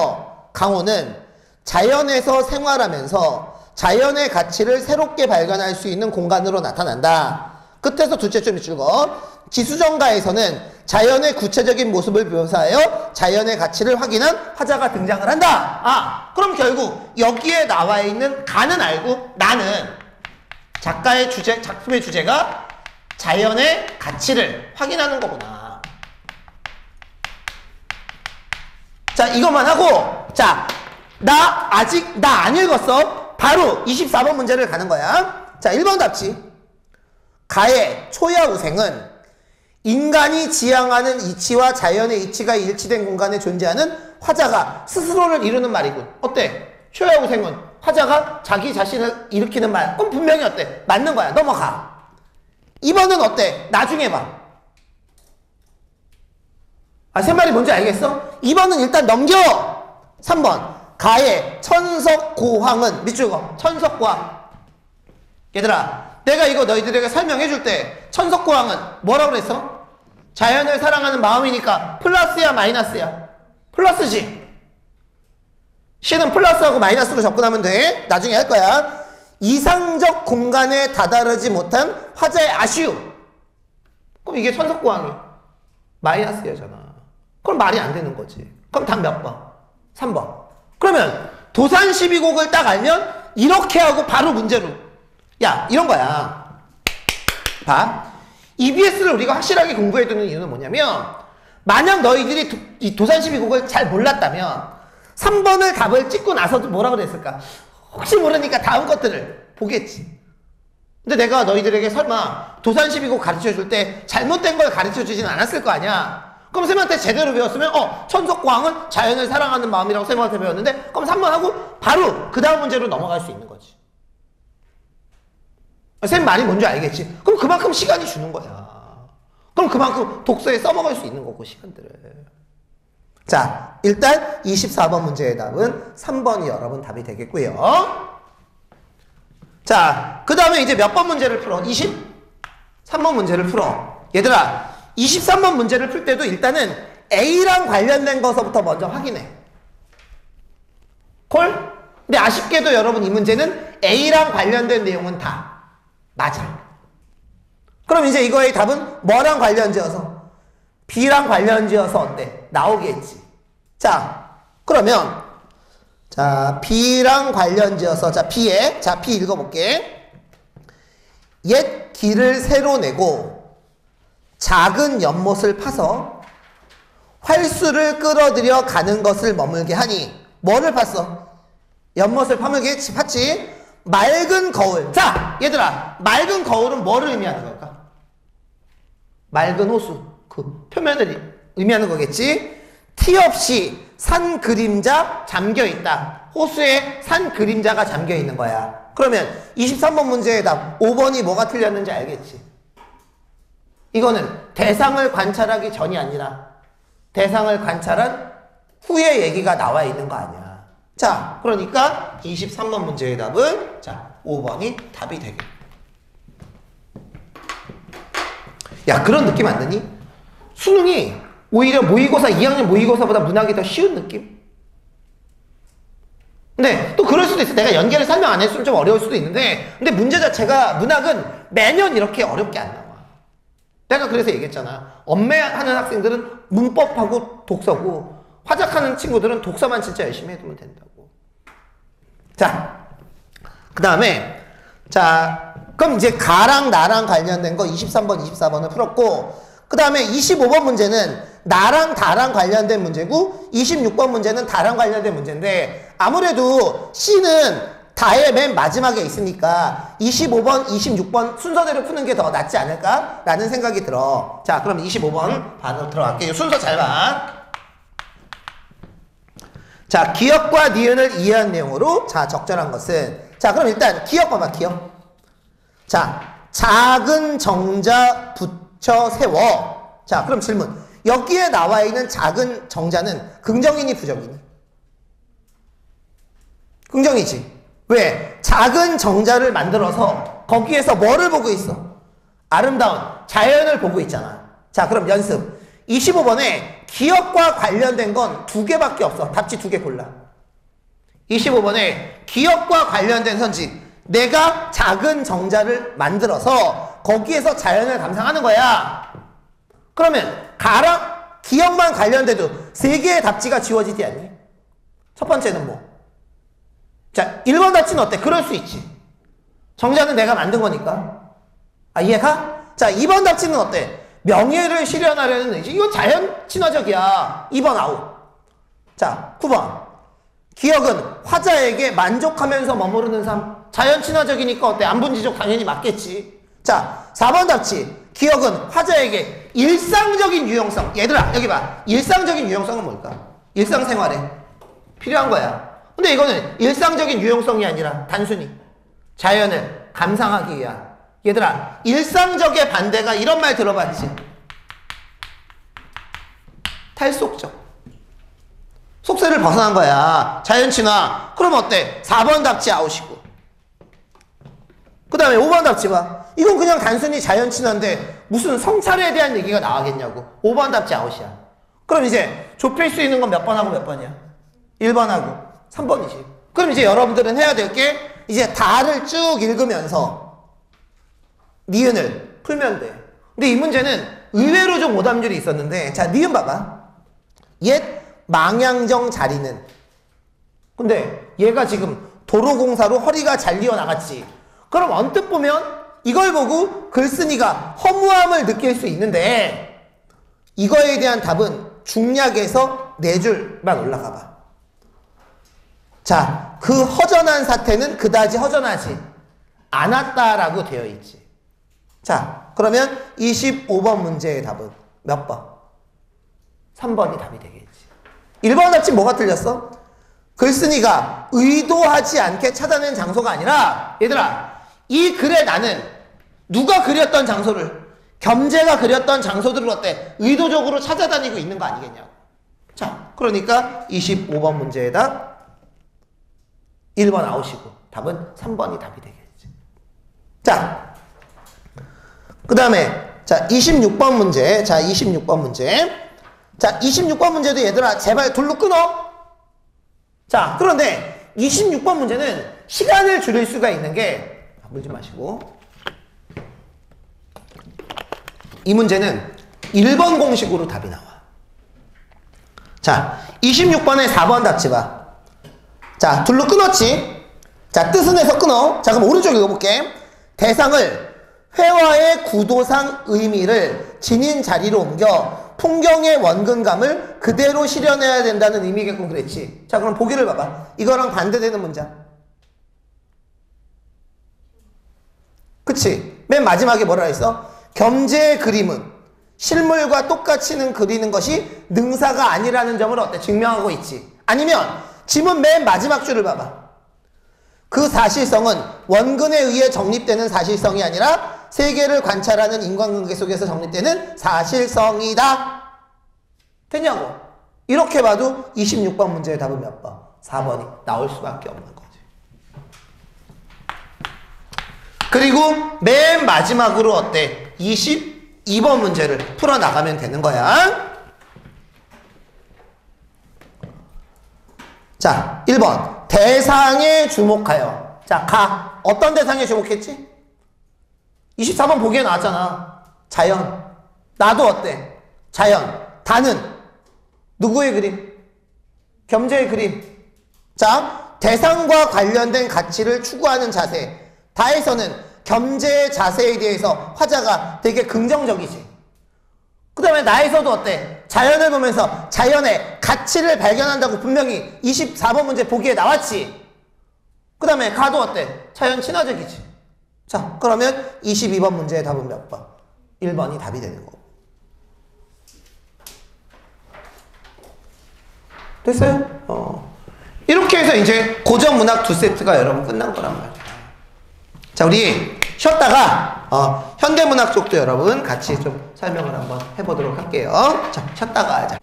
강호는 자연에서 생활하면서 자연의 가치를 새롭게 발견할 수 있는 공간으로 나타난다. 끝에서 둘째 줄 밑줄 그어. 지수정가에서는 자연의 구체적인 모습을 묘사하여 자연의 가치를 확인한 화자가 등장을 한다. 아, 그럼 결국 여기에 나와 있는 가는 알고 나는 작가의 주제, 작품의 주제가 자연의 가치를 확인하는 거구나. 자, 이것만 하고, 자, 나 아직 나 안 읽었어. 바로 24번 문제를 가는 거야. 자, 1번 답지. 가의 초야우생은 인간이 지향하는 이치와 자연의 이치가 일치된 공간에 존재하는 화자가 스스로를 이루는 말이군. 어때? 초야우생은 화자가 자기 자신을 일으키는 말. 그럼 분명히 어때? 맞는 거야. 넘어가. 2번은 어때? 나중에 봐. 아, 세 말이 뭔지 알겠어? 2번은 일단 넘겨. 3번. 가의 천석고황은 밑줄 그어. 천석고황. 얘들아, 내가 이거 너희들에게 설명해 줄 때 천석고황은 뭐라고 그랬어? 자연을 사랑하는 마음이니까 플러스야 마이너스야? 플러스지. C는 플러스하고 마이너스로 접근하면 돼. 나중에 할 거야. 이상적 공간에 다다르지 못한 화자의 아쉬움. 그럼 이게 천석고황이야. 마이너스야잖아. 그럼 말이 안 되는 거지. 그럼 답 몇 번? 3번. 그러면 도산 12곡을 딱 알면 이렇게 하고 바로 문제로. 야, 이런 거야. 봐. EBS를 우리가 확실하게 공부해두는 이유는 뭐냐면, 만약 너희들이 이 도산 12곡을 잘 몰랐다면 3번을 답을 찍고 나서도 뭐라 그랬을까? 혹시 모르니까 다음 것들을 보겠지. 근데 내가 너희들에게 설마 도산 12곡 가르쳐줄 때 잘못된 걸 가르쳐주진 않았을 거 아니야? 그럼 쌤한테 제대로 배웠으면 천석고황은 자연을 사랑하는 마음이라고 쌤한테 배웠는데, 그럼 3번 하고 바로 그 다음 문제로 넘어갈 수 있는 거지. 쌤 말이 뭔지 알겠지? 그럼 그만큼 시간이 주는 거야. 그럼 그만큼 독서에 써먹을 수 있는 거고, 시간들을. 자, 일단 24번 문제의 답은 3번이 여러분 답이 되겠고요. 자, 그 다음에 이제 몇 번 문제를 풀어? 23번 문제를 풀어. 얘들아, 23번 문제를 풀 때도 일단은 A랑 관련된 것부터 먼저 확인해. 콜? 근데 아쉽게도 여러분 이 문제는 A랑 관련된 내용은 다 맞아. 그럼 이제 이거의 답은 뭐랑 관련지어서? B랑 관련지어서 어때? 나오겠지. 자, 그러면 자, B랑 관련지어서 자, B 읽어볼게. 옛 길을 새로 내고 작은 연못을 파서 활수를 끌어들여 가는 것을 머물게 하니 뭐를 팠어? 연못을 팠지? 맑은 거울. 자, 얘들아, 맑은 거울은 뭐를 의미하는 걸까? 맑은 호수, 그 표면을 의미하는 거겠지? 티 없이 산 그림자 잠겨있다. 호수에 산 그림자가 잠겨있는 거야. 그러면 23번 문제의 답 5번이 뭐가 틀렸는지 알겠지? 이거는 대상을 관찰하기 전이 아니라 대상을 관찰한 후의 얘기가 나와 있는 거 아니야. 자, 그러니까 23번 문제의 답은 자, 5번이 답이 되겠다. 야, 그런 느낌 안 드니? 수능이 오히려 모의고사 2학년 모의고사보다 문학이 더 쉬운 느낌? 근데 또 그럴 수도 있어. 내가 연계를 설명 안 했으면 좀 어려울 수도 있는데, 근데 문제 자체가 문학은 매년 이렇게 어렵게 안 나와. 내가 그래서 얘기했잖아. 엄매하는 학생들은 문법하고 독서고, 화작하는 친구들은 독서만 진짜 열심히 해두면 된다고. 자, 그 다음에 자, 그럼 이제 가랑 나랑 관련된 거 23번, 24번을 풀었고, 그 다음에 25번 문제는 나랑 다랑 관련된 문제고 26번 문제는 다랑 관련된 문제인데, 아무래도 C는 다의 맨 마지막에 있으니까 25번, 26번 순서대로 푸는 게 더 낫지 않을까? 라는 생각이 들어. 자, 그럼 25번 바로 들어갈게요. 순서 잘 봐. 자, 기역과 니은을 이해한 내용으로 자, 적절한 것은, 자, 그럼 일단 기역 봐봐. 기역. 자, 작은 정자 붙여 세워. 자, 그럼 질문. 여기에 나와 있는 작은 정자는 긍정이니 부정이니? 긍정이지. 왜? 작은 정자를 만들어서 거기에서 뭐를 보고 있어? 아름다운 자연을 보고 있잖아. 자, 그럼 연습. 25번에 기역과 관련된 건 2개밖에 없어. 답지 2개 골라. 25번에 기억과 관련된 선지. 내가 작은 정자를 만들어서 거기에서 자연을 감상하는 거야. 그러면 가랑 기억만 관련돼도 세 개의 답지가 지워지지 않니? 첫 번째는 뭐? 자, 1번 답지는 어때? 그럴 수 있지. 정자는 내가 만든 거니까. 아, 이해가? 자, 2번 답지는 어때? 명예를 실현하려는 의지. 이건 자연 친화적이야. 2번 아웃. 자, 9번. 기억은 화자에게 만족하면서 머무르는 삶. 자연 친화적이니까 어때? 안분지족 당연히 맞겠지. 자, 4번 답지. 기억은 화자에게 일상적인 유용성. 얘들아, 여기 봐. 일상적인 유용성은 뭘까? 일상생활에 필요한 거야. 근데 이거는 일상적인 유용성이 아니라 단순히 자연을 감상하기 위한. 얘들아, 일상적의 반대가 이런 말 들어봤지? 탈속적. 속세를 벗어난 거야. 자연 친화. 그럼 어때? 4번 답지 아웃이고. 그 다음에 5번 답지 봐. 이건 그냥 단순히 자연 친화인데 무슨 성찰에 대한 얘기가 나와겠냐고. 5번 답지 아웃이야. 그럼 이제 좁힐 수 있는 건 몇 번하고 몇 번이야? 1번하고 3번이지. 그럼 이제 여러분들은 해야 될 게 이제 다를 쭉 읽으면서 니은을 풀면 돼. 근데 이 문제는 의외로 좀 오답률이 있었는데, 자, 니은 봐봐. 옛 망향정 자리는. 근데 얘가 지금 도로공사로 허리가 잘리어 나갔지. 그럼 언뜻 보면 이걸 보고 글쓴이가 허무함을 느낄 수 있는데, 이거에 대한 답은 중략에서 4줄만 올라가 봐. 자, 그 허전한 사태는 그다지 허전하지 않았다라고 되어 있지. 자, 그러면 25번 문제의 답은 몇 번? 3번이 답이 되겠지. 1번 답지 뭐가 틀렸어? 글쓴이가 의도하지 않게 찾아낸 장소가 아니라, 얘들아, 이 글에 나는 누가 그렸던 장소를, 겸재가 그렸던 장소들을 어때? 의도적으로 찾아다니고 있는 거 아니겠냐고. 자, 그러니까 25번 문제의 답 1번 아웃이고 답은 3번이 답이 되겠지. 자, 그 다음에 자 26번 문제. 자 26번 문제. 자 26번 문제도 얘들아 제발 둘로 끊어. 자, 그런데 26번 문제는 시간을 줄일 수가 있는 게, 물지 마시고, 이 문제는 1번 공식으로 답이 나와. 자 26번에 4번 답지 봐. 자, 둘로 끊었지? 자, 뜻은 해서 끊어. 자, 그럼 오른쪽 읽어볼게. 대상을 회화의 구도상 의미를 지닌 자리로 옮겨 풍경의 원근감을 그대로 실현해야 된다는 의미겠군 그랬지. 자, 그럼 보기를 봐봐. 이거랑 반대되는 문장. 그치? 맨 마지막에 뭐라 했어? 겸재의 그림은 실물과 똑같이는 그리는 것이 능사가 아니라는 점을 어때? 증명하고 있지. 아니면 지문 맨 마지막 줄을 봐봐. 그 사실성은 원근에 의해 정립되는 사실성이 아니라 세계를 관찰하는 인간관계 속에서 정립되는 사실성이다. 됐냐고. 이렇게 봐도 26번 문제의 답은 몇 번? 4번이 나올 수밖에 없는 거지. 그리고 맨 마지막으로 어때? 22번 문제를 풀어나가면 되는 거야. 자, 1번. 대상에 주목하여. 자, 가. 어떤 대상에 주목했지? 24번 보기에 나왔잖아. 자연. 나도 어때? 자연. 다는 누구의 그림? 겸재의 그림. 자, 대상과 관련된 가치를 추구하는 자세. 다에서는 겸재의 자세에 대해서 화자가 되게 긍정적이지. 그 다음에 나에서도 어때? 자연을 보면서 자연의 가치를 발견한다고 분명히 24번 문제 보기에 나왔지. 그 다음에 가도 어때? 자연 친화적이지. 자, 그러면 22번 문제의 답은 몇 번? 1번이 답이 되는 거고. 됐어요? 이렇게 해서 이제 고전문학 2세트가 여러분 끝난 거란 말이야. 자, 우리 쉬었다가 현대문학 쪽도 여러분 같이 좀 설명을 한번 해보도록 할게요. 자, 쉬었다가 하자.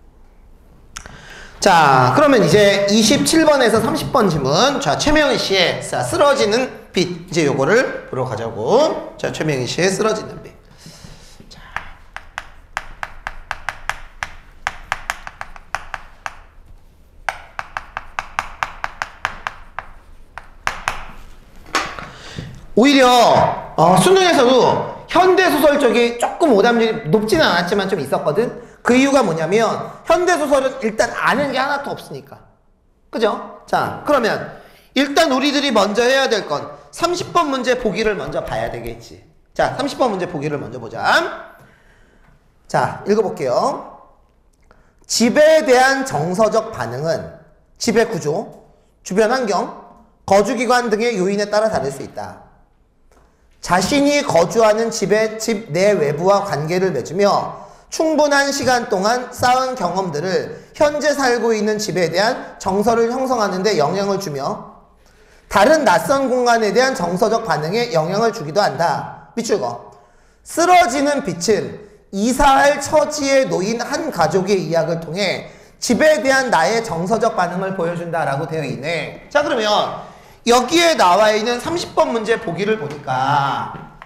자, 그러면 이제 27번에서 30번 지문. 자, 최명희 씨의 쓰러지는 빛. 이제 요거를 보러 가자고. 자, 최명희 씨의 쓰러지는 빛. 자. 오히려 수능에서도 현대소설 쪽이 조금 오답률이 높지는 않았지만 좀 있었거든. 그 이유가 뭐냐면 현대소설은 일단 아는 게 하나도 없으니까. 그죠? 자, 그러면 일단 우리들이 먼저 해야 될 건 30번 문제 보기를 먼저 봐야 되겠지. 자, 30번 문제 보기를 먼저 보자. 자, 읽어볼게요. 집에 대한 정서적 반응은 집의 구조, 주변 환경, 거주기관 등의 요인에 따라 다를 수 있다. 자신이 거주하는 집의 집 내 외부와 관계를 맺으며 충분한 시간 동안 쌓은 경험들을 현재 살고 있는 집에 대한 정서를 형성하는 데 영향을 주며 다른 낯선 공간에 대한 정서적 반응에 영향을 주기도 한다. 밑줄 그어. 쓰러지는 빛은 이사할 처지에 놓인 한 가족의 이야기를 통해 집에 대한 나의 정서적 반응을 보여준다라고 되어 있네. 자, 그러면 여기에 나와 있는 30번 문제 보기를 보니까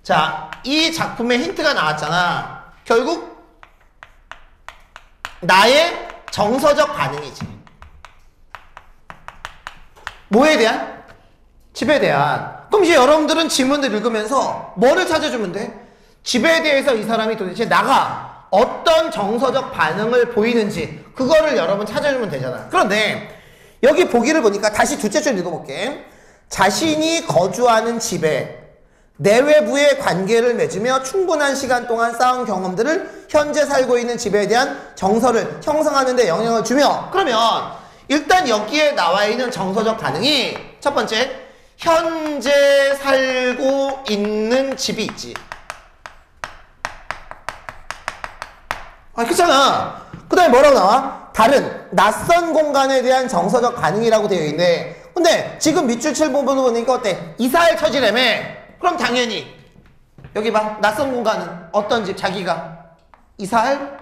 자, 이 작품에 힌트가 나왔잖아. 결국 나의 정서적 반응이지. 뭐에 대한? 집에 대한. 그럼 이제 여러분들은 지문을 읽으면서 뭐를 찾아주면 돼? 집에 대해서 이 사람이 도대체 나가 어떤 정서적 반응을 보이는지 그거를 여러분 찾아주면 되잖아. 그런데 여기 보기를 보니까 다시 둘째 줄 읽어볼게. 자신이 거주하는 집에 내외부의 관계를 맺으며 충분한 시간 동안 쌓은 경험들을 현재 살고 있는 집에 대한 정서를 형성하는 데 영향을 주며, 그러면 일단 여기에 나와 있는 정서적 반응이 첫 번째, 현재 살고 있는 집이 있지. 그렇잖아. 그 다음에 뭐라고 나와? 다른 낯선 공간에 대한 정서적 반응이라고 되어 있는데, 근데 지금 밑줄 칠 부분을 보니까 어때? 이사할 처지라며. 그럼 당연히 여기 봐. 낯선 공간은 어떤 집? 자기가 이사할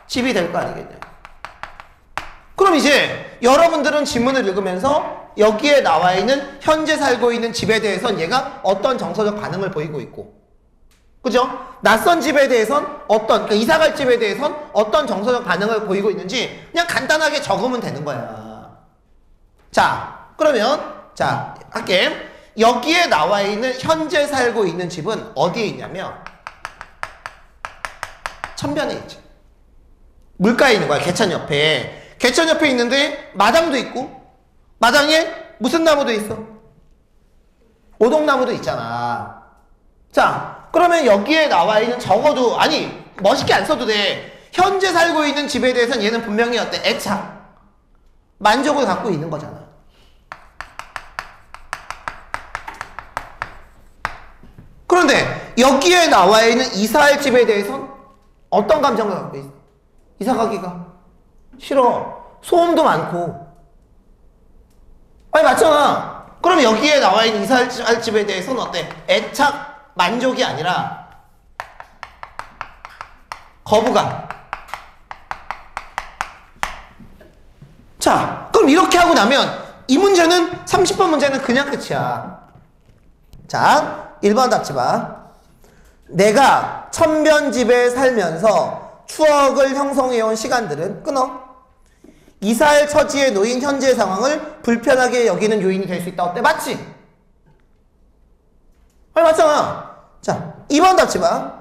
집이 될 거 아니겠냐. 그럼 이제 여러분들은 지문을 읽으면서 여기에 나와 있는 현재 살고 있는 집에 대해서는 얘가 어떤 정서적 반응을 보이고 있고, 그죠? 낯선 집에 대해선 어떤, 그러니까 이사갈 집에 대해선 어떤 정서적 반응을 보이고 있는지 그냥 간단하게 적으면 되는 거야. 자, 그러면 자, 할게. 여기에 나와 있는 현재 살고 있는 집은 어디에 있냐면 천변에 있지. 물가에 있는 거야. 개천 옆에. 개천 옆에 있는데 마당도 있고, 마당에 무슨 나무도 있어? 오동나무도 있잖아. 자, 그러면 여기에 나와 있는 적어도, 아니 멋있게 안 써도 돼. 현재 살고 있는 집에 대해서는 얘는 분명히 어때? 애착, 만족을 갖고 있는 거잖아. 그런데 여기에 나와 있는 이사할 집에 대해서는 어떤 감정을 갖고 있어? 이사 가기가 싫어. 소음도 많고. 아니 맞잖아. 그럼 여기에 나와 있는 이사할 집에 대해서는 어때? 애착, 만족이 아니라 거부감. 자, 그럼 이렇게 하고 나면 이 문제는 30번 문제는 그냥 끝이야. 자, 1번 답지 봐. 내가 천변집에 살면서 추억을 형성해온 시간들은 끊어. 이사할 처지에 놓인 현재의 상황을 불편하게 여기는 요인이 될 수 있다. 어때? 맞지? 아니 맞잖아. 자, 2번 답지 봐.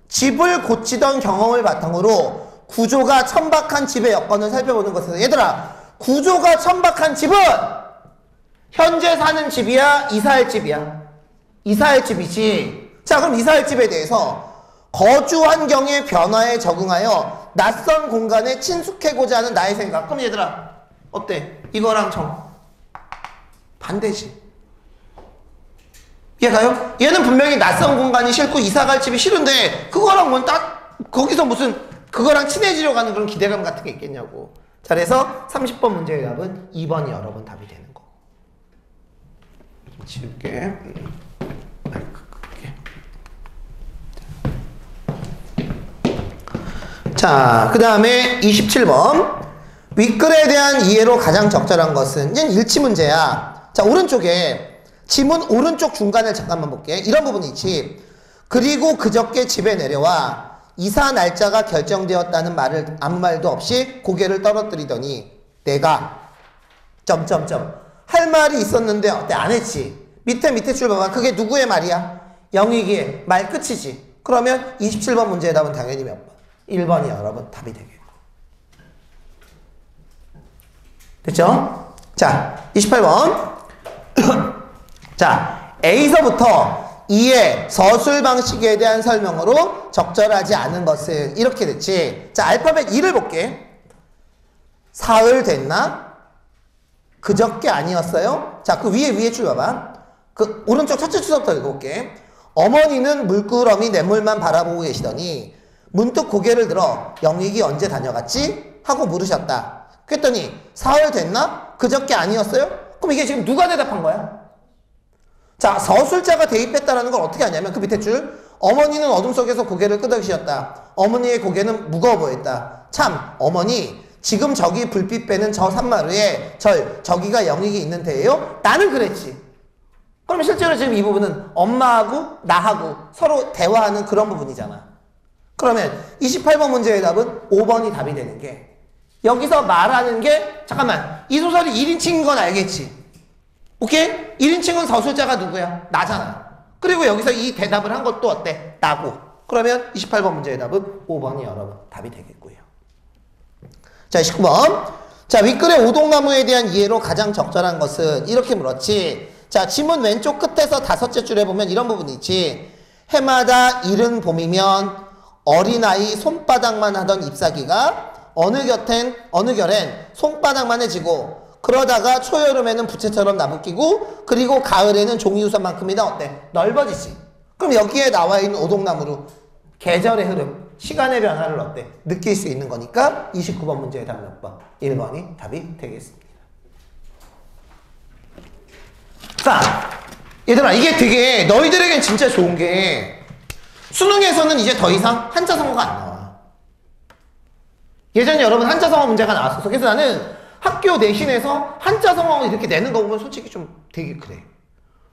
집을 고치던 경험을 바탕으로 구조가 천박한 집의 여건을 살펴보는 것에서, 얘들아, 구조가 천박한 집은 현재 사는 집이야? 이사할 집이야? 이사할 집이지. 자, 그럼 이사할 집에 대해서 거주 환경의 변화에 적응하여 낯선 공간에 친숙해고자 하는 나의 생각. 그럼 얘들아, 어때? 이거랑 반대지. 이해가요? 얘는 분명히 낯선 공간이 싫고 이사갈 집이 싫은데 그거랑 뭔 거기서 무슨 그거랑 친해지려고 하는 그런 기대감 같은 게 있겠냐고. 자, 그래서 30번 문제의 답은 2번이 여러 번 답이 되는 거. 지울게. 자, 그 다음에 27번. 윗글에 대한 이해로 가장 적절한 것은, 이제 일치 문제야. 자, 오른쪽에 지문 오른쪽 중간을 잠깐만 볼게. 이런 부분이 있지. 그리고 그저께 집에 내려와 이사 날짜가 결정되었다는 말을 아무 말도 없이 고개를 떨어뜨리더니 내가 할 말이 있었는데 어때? 안 했지. 밑에 줄 봐봐. 그게 누구의 말이야? 영익이의 말 끝이지. 그러면 27번 문제의 답은 당연히 몇 번? 1번이 여러분 답이 되겠고. 됐죠? 자, 28번. 자, A서부터 2의 서술 방식에 대한 설명으로 적절하지 않은 것은 이렇게 됐지. 자, 알파벳 2를 볼게. 사흘 됐나? 그저께 아니었어요? 자, 그 위에 줄 봐봐. 그 오른쪽 첫째 줄부터 읽어볼게. 어머니는 물끄러미 냇물만 바라보고 계시더니 문득 고개를 들어 영익이 언제 다녀갔지? 하고 물으셨다. 그랬더니 사흘 됐나? 그저께 아니었어요? 그럼 이게 지금 누가 대답한 거야? 자, 서술자가 대입했다라는 걸 어떻게 하냐면 그 밑에 줄 어머니는 어둠 속에서 고개를 끄덕이셨다. 어머니의 고개는 무거워 보였다. 참, 어머니 지금 저기 불빛 빼는 저 산마루에 저기가 영익이 있는 데예요? 나는 그랬지. 그럼 실제로 지금 이 부분은 엄마하고 나하고 서로 대화하는 그런 부분이잖아. 그러면 28번 문제의 답은 5번이 답이 되는 게 여기서 말하는 게 잠깐만 이 소설이 1인칭인 건 알겠지? 오케이? 1인칭은 서술자가 누구야? 나잖아. 그리고 여기서 이 대답을 한 것도 어때? 나고. 그러면 28번 문제의 답은 5번이 여러분 답이 되겠고요. 자, 19번. 자, 윗글의 오동나무에 대한 이해로 가장 적절한 것은 이렇게 물었지. 자, 지문 왼쪽 끝에서 다섯째 줄에 보면 이런 부분이 있지. 해마다 이른 봄이면 어린아이 손바닥만 하던 잎사귀가 어느 결엔 손바닥만 해지고 그러다가 초여름에는 부채처럼 나부끼고 그리고 가을에는 종이우산만큼이나 어때? 넓어지지. 그럼 여기에 나와 있는 오동나무로 계절의 흐름, 시간의 변화를 어때? 느낄 수 있는 거니까 29번 문제의 답 몇 번? 1번이 답이 되겠습니다. 자, 얘들아 이게 되게 너희들에겐 진짜 좋은 게 수능에서는 이제 더 이상 한자성어가 안 나와. 예전에 여러분 한자성어 문제가 나왔었어. 그래서 나는 학교 내신에서 한자성어 이렇게 내는 거 보면 솔직히 좀 되게 그래.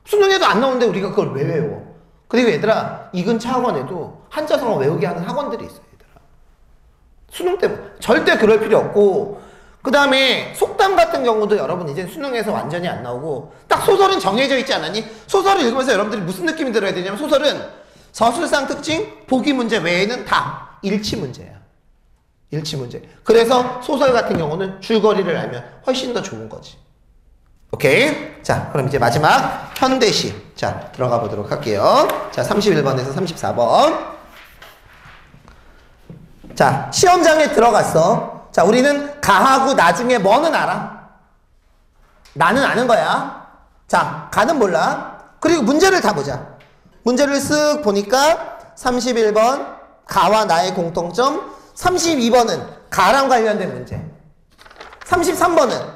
수능에도 안 나오는데 우리가 그걸 왜 외워? 그리고 얘들아 이 근처 학원에도 한자성어 외우게 하는 학원들이 있어요. 얘들아. 수능 때 절대 그럴 필요 없고 그 다음에 속담 같은 경우도 여러분 이제 수능에서 완전히 안 나오고 딱 소설은 정해져 있지 않았니? 소설을 읽으면서 여러분들이 무슨 느낌이 들어야 되냐면 소설은 서술상 특징, 보기 문제 외에는 다 일치 문제야. 일치 문제. 그래서 소설 같은 경우는 줄거리를 알면 훨씬 더 좋은 거지. 오케이? 자, 그럼 이제 마지막 현대시. 자, 들어가 보도록 할게요. 자, 31번에서 34번. 자, 시험장에 들어갔어. 자, 우리는 가하고 나중에 뭐는 알아? 나는 아는 거야. 자, 가는 몰라. 그리고 문제를 다 보자. 문제를 쓱 보니까 31번 가와 나의 공통점, 32번은 가랑 관련된 문제, 33번은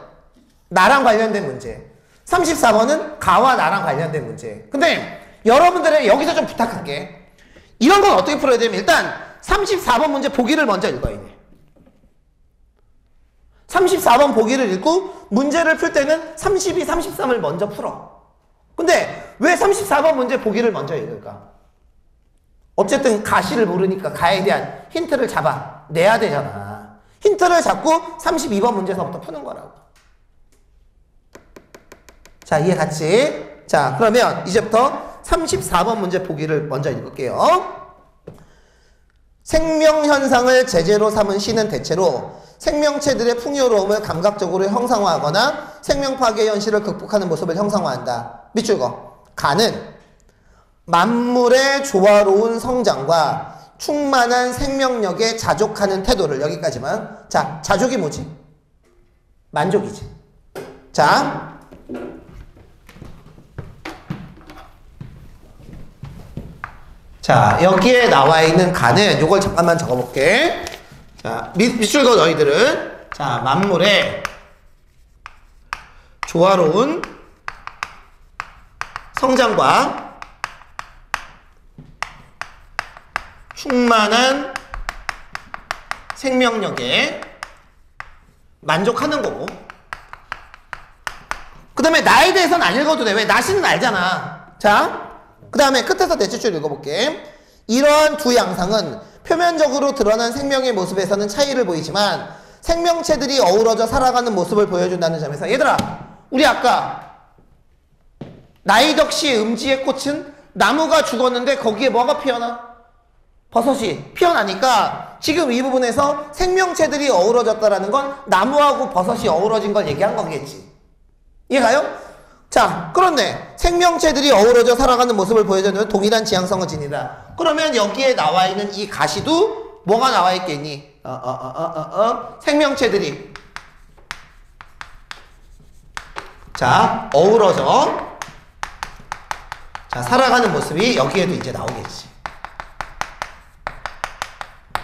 나랑 관련된 문제, 34번은 가와 나랑 관련된 문제. 근데 여러분들의 여기서 좀 부탁할게. 이런 건 어떻게 풀어야 되면 일단 34번 문제 보기를 먼저 읽어야 돼. 34번 보기를 읽고 문제를 풀 때는 32, 33을 먼저 풀어. 근데 왜 34번 문제 보기를 먼저 읽을까? 어쨌든 가시를 모르니까 가에 대한 힌트를 잡아 내야 되잖아. 힌트를 잡고 32번 문제서부터 푸는 거라고. 자, 이해 갔지? 자, 그러면 이제부터 34번 문제 보기를 먼저 읽을게요. 생명현상을 제재로 삼은 시는 대체로 생명체들의 풍요로움을 감각적으로 형상화하거나 생명파괴 현실을 극복하는 모습을 형상화한다. 밑줄 거. 가는 만물의 조화로운 성장과 충만한 생명력에 자족하는 태도를 여기까지만. 자, 자족이 뭐지? 만족이지. 자, 여기에 나와 있는 가는 요걸 잠깐만 적어볼게. 자, 밑줄 거 너희들은 자, 만물의 조화로운 성장과 충만한 생명력에 만족하는 거고, 그 다음에 나에 대해서는 안 읽어도 돼. 왜? 나시는 알잖아. 자, 그 다음에 끝에서 넷째 줄 읽어볼게. 이러한 두 양상은 표면적으로 드러난 생명의 모습에서는 차이를 보이지만 생명체들이 어우러져 살아가는 모습을 보여준다는 점에서, 얘들아 우리 아까 나이덕시의 음지의 꽃은 나무가 죽었는데 거기에 뭐가 피어나? 버섯이 피어나니까 지금 이 부분에서 생명체들이 어우러졌다라는 건 나무하고 버섯이 어우러진 걸 얘기한 거겠지. 이해가요? 자, 그런데 생명체들이 어우러져 살아가는 모습을 보여주는 동일한 지향성을 지니다. 그러면 여기에 나와 있는 이 가시도 뭐가 나와 있겠니? 생명체들이 자, 어우러져 자, 살아가는 모습이 여기에도 이제 나오겠지.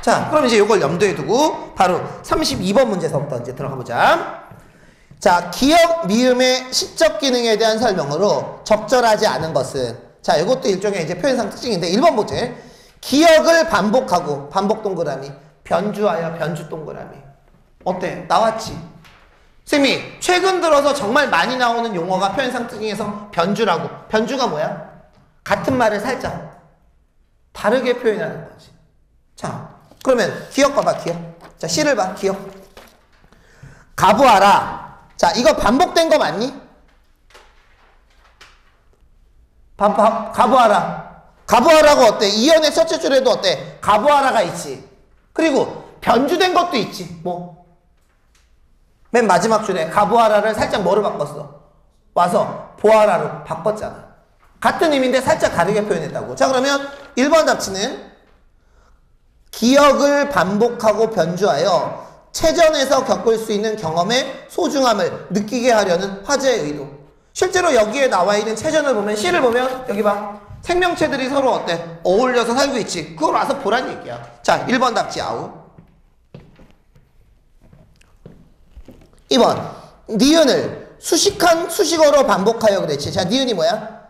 자, 그럼 이제 이걸 염두에 두고 바로 32번 문제서부터 이제 들어가 보자. 자, 기억, 미음의 시적 기능에 대한 설명으로 적절하지 않은 것은 자, 이것도 일종의 이제 표현상 특징인데 1번 문제. 기억을 반복하고 반복 동그라미 변주하여 변주 동그라미 어때? 나왔지? 쌤이 최근 들어서 정말 많이 나오는 용어가 표현상 특징에서 변주라고. 변주가 뭐야? 같은 말을 살짝 다르게 표현하는 거지. 자, 그러면 기억 봐봐. 기억. 자, 시를 봐. 기억. 가부하라. 자, 이거 반복된 거 맞니? 가부하라. 가부하라고 어때? 이연의 첫째 줄에도 어때? 가부하라가 있지. 그리고 변주된 것도 있지. 뭐? 맨 마지막 줄에 가부하라를 살짝 뭐로 바꿨어? 와서 보하라로 바꿨잖아. 같은 의미인데 살짝 다르게 표현했다고. 자, 그러면 1번 답지는 기억을 반복하고 변주하여 체전에서 겪을 수 있는 경험의 소중함을 느끼게 하려는 화제의 의도. 실제로 여기에 나와 있는 체전을 보면, 시를 보면 여기 봐. 생명체들이 서로 어때? 어울려서 살고 있지. 그걸 와서 보란 얘기야. 자, 1번 답지 아우. 2번 니은을 수식한 수식어로 반복하여 그랬지. 자, 니은이 뭐야?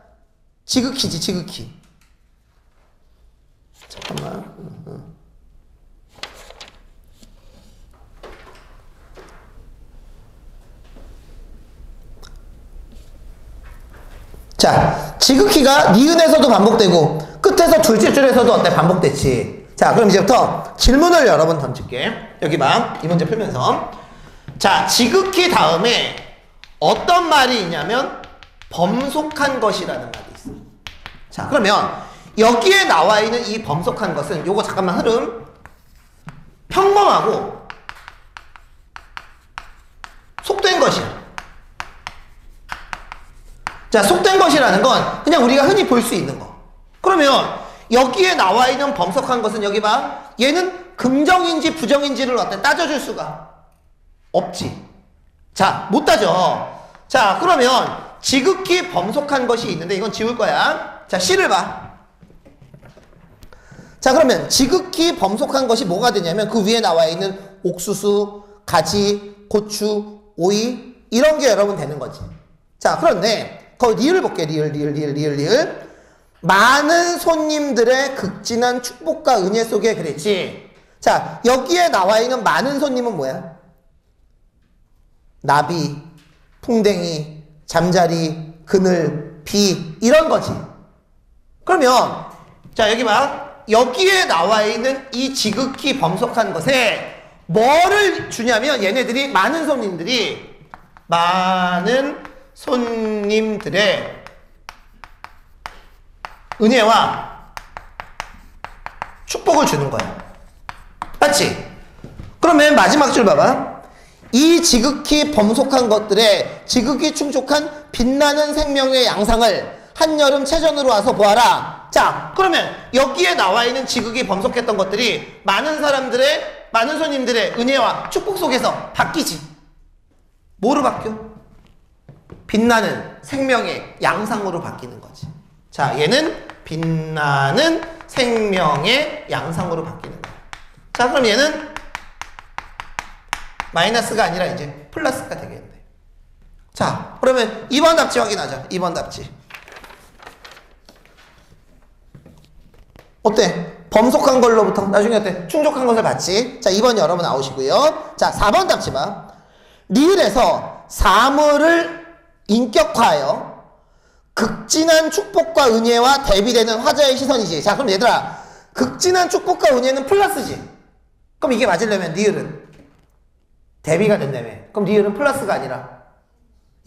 지극히지. 지극히. 잠깐만. 자, 지극히가 니은에서도 반복되고 끝에서 둘째 줄에서도 어때? 반복됐지. 자, 그럼 이제부터 질문을 여러 번 던질게. 여기 봐. 이 문제 풀면서. 자, 지극히 다음에 어떤 말이 있냐면 범속한 것이라는 말이 있어. 자, 그러면 여기에 나와 있는 이 범속한 것은 요거 잠깐만 흐름. 평범하고 속된 것이야. 자, 속된 것이라는 건 그냥 우리가 흔히 볼 수 있는 거. 그러면 여기에 나와 있는 범석한 것은 여기 봐. 얘는 긍정인지 부정인지를 어때? 따져줄 수가 없지. 자, 못 따져. 자, 그러면 지극히 범속한 것이 있는데 이건 지울 거야. 자, 시를 봐. 자, 그러면 지극히 범속한 것이 뭐가 되냐면 그 위에 나와 있는 옥수수, 가지, 고추, 오이 이런 게 여러분 되는 거지. 자, 그런데 거기 리을 볼게. 리을. 많은 손님들의 극진한 축복과 은혜 속에 그랬지. 자, 여기에 나와 있는 많은 손님은 뭐야? 나비, 풍뎅이, 잠자리, 그늘, 비 이런 거지. 그러면 자, 여기 봐. 여기에 나와 있는 이 지극히 범속한 것에 뭐를 주냐면 얘네들이 많은 손님들의 은혜와 축복을 주는 거야. 맞지? 그러면 마지막 줄 봐봐. 이 지극히 범속한 것들의 지극히 충족한 빛나는 생명의 양상을 한여름 체전으로 와서 보아라. 자, 그러면 여기에 나와 있는 지극히 범속했던 것들이 많은 손님들의 은혜와 축복 속에서 바뀌지. 뭐로 바뀌어? 빛나는 생명의 양상으로 바뀌는 거지. 자, 얘는 빛나는 생명의 양상으로 바뀌는 거야. 자, 그럼 얘는 마이너스가 아니라 이제 플러스가 되겠네. 자, 그러면 2번 답지 확인하자. 2번 답지. 어때? 범속한 걸로부터 나중에 어때? 충족한 것을 받지. 자, 2번 여러분 나오시고요. 자, 4번 답지 봐. 리을에서 사물을 인격화하여 극진한 축복과 은혜와 대비되는 화자의 시선이지. 자, 그럼 얘들아, 극진한 축복과 은혜는 플러스지. 그럼 이게 맞으려면 리을은 대비가 된다며. 그럼 리을은 플러스가 아니라,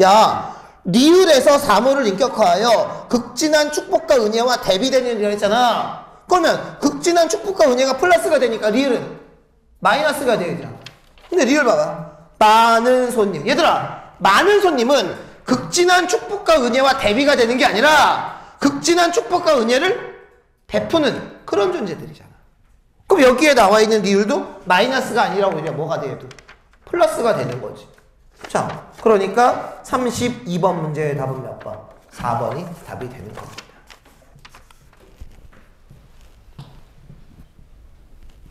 야, 리을에서 사물을 인격화하여 극진한 축복과 은혜와 대비되는 일이라 했잖아. 그러면 극진한 축복과 은혜가 플러스가 되니까 리을은 마이너스가 되잖아. 근데 리을 봐봐. 많은 손님. 얘들아, 많은 손님은 극진한 축복과 은혜와 대비가 되는 게 아니라 극진한 축복과 은혜를 베푸는 그런 존재들이잖아. 그럼 여기에 나와 있는 리을도 마이너스가 아니라고 이제 뭐가 돼도 플러스가 되는 거지. 자, 그러니까 32번 문제의 답은 몇 번? 4번이 답이 되는 겁니다.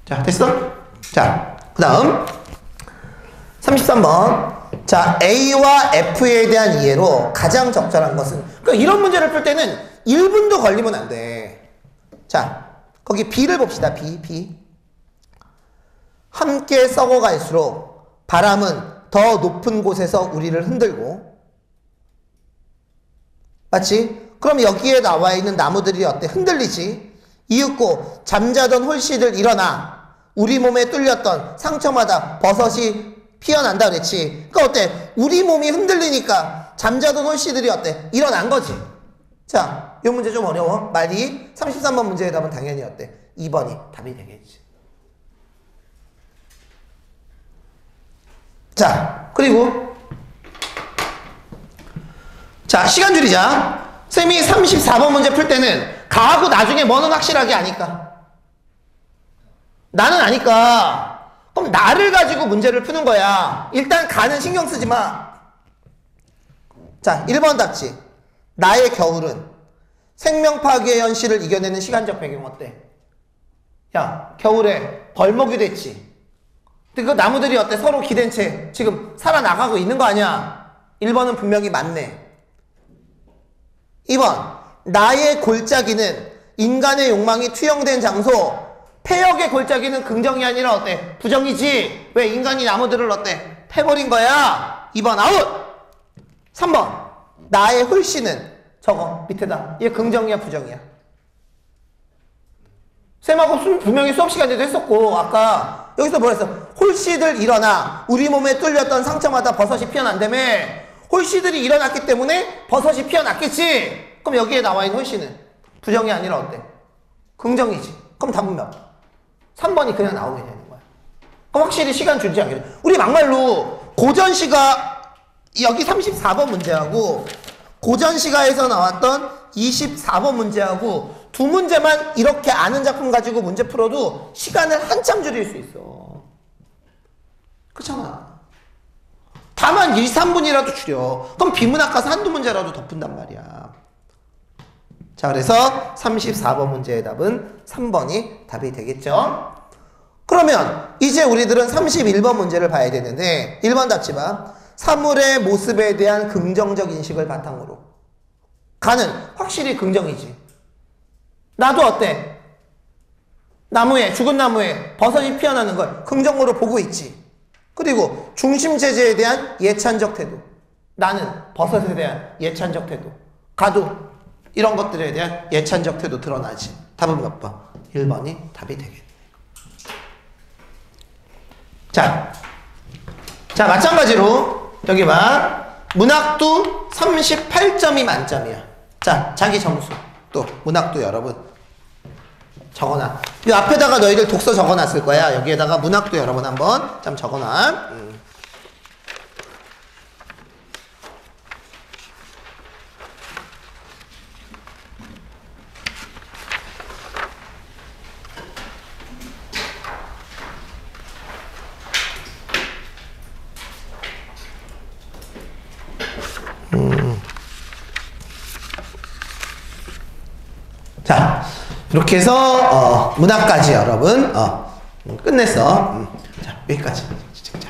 자, 됐어? 자, 그 다음 33번. 자, A와 F에 대한 이해로 가장 적절한 것은, 그러니까 이런 문제를 풀 때는 1분도 걸리면 안 돼. 자, 거기 B를 봅시다. B. 함께 썩어갈수록 바람은 더 높은 곳에서 우리를 흔들고, 맞지? 그럼 여기에 나와 있는 나무들이 어때? 흔들리지? 이윽고 잠자던 홀씨들 일어나 우리 몸에 뚫렸던 상처마다 버섯이 피어난다 그랬지. 그러니까 어때? 우리 몸이 흔들리니까 잠자던 홀씨들이 어때? 일어난 거지. 자, 이 문제 좀 어려워. 말이 33번 문제의 답은 당연히 어때? 2번이 답이 되겠지. 자, 그리고 자, 시간 줄이자. 쌤이 34번 문제 풀 때는 가하고 나중에 뭐는 확실하게 아니까. 나는 아니까. 그럼 나를 가지고 문제를 푸는 거야. 일단 가는 신경 쓰지 마. 자, 1번 답지. 나의 겨울은 생명 파괴의 현실을 이겨내는 시간적 배경 어때? 야, 겨울에 벌목이 됐지. 근데 그 나무들이 어때? 서로 기댄 채 지금 살아나가고 있는 거 아니야? 1번은 분명히 맞네. 2번. 나의 골짜기는 인간의 욕망이 투영된 장소. 폐역의 골짜기는 긍정이 아니라 어때? 부정이지. 왜? 인간이 나무들을 어때? 패버린 거야. 2번 아웃. 3번. 나의 홀씨는 저거 밑에다. 얘 긍정이야 부정이야? 쌤하고 분명히 수업 시간에도 했었고, 아까 여기서 뭐랬어? 홀씨들 일어나 우리 몸에 뚫렸던 상처마다 버섯이 피어난다며. 홀씨들이 일어났기 때문에 버섯이 피어났겠지. 그럼 여기에 나와 있는 홀씨는 부정이 아니라 어때? 긍정이지. 그럼 답은 몇 번? 3번이 그냥 나오게 되는 거야. 그럼 확실히 시간 줄지 않게 돼. 우리 막말로 고전시가 여기 34번 문제하고 고전시가에서 나왔던 24번 문제하고 두 문제만 이렇게 아는 작품 가지고 문제 풀어도 시간을 한참 줄일 수 있어. 그렇잖아. 다만 1, 3분이라도 줄여. 그럼 비문학 가서 한두 문제라도 더 푼단 말이야. 자, 그래서 34번 문제의 답은 3번이 답이 되겠죠. 그러면 이제 우리들은 31번 문제를 봐야 되는데 1번 답지 봐. 사물의 모습에 대한 긍정적 인식을 바탕으로. 가는 확실히 긍정이지. 나도 어때? 나무에, 죽은 나무에 버섯이 피어나는 걸 긍정으로 보고 있지. 그리고 중심체제에 대한 예찬적 태도. 나는 버섯에 대한 예찬적 태도. 가도 이런 것들에 대한 예찬적 태도 드러나지. 답은 몇 번? 1번이 답이 되겠네. 자, 마찬가지로 여기 봐. 문학도 38점이 만점이야. 자, 자기 점수. 또 문학도 여러분 적어놔. 이 앞에다가 너희들 독서 적어놨을 거야. 여기에다가 문학도 여러분 한번 좀 적어놔. 자, 이렇게 해서 문학까지 여러분 끝냈어. 자, 여기까지. 자.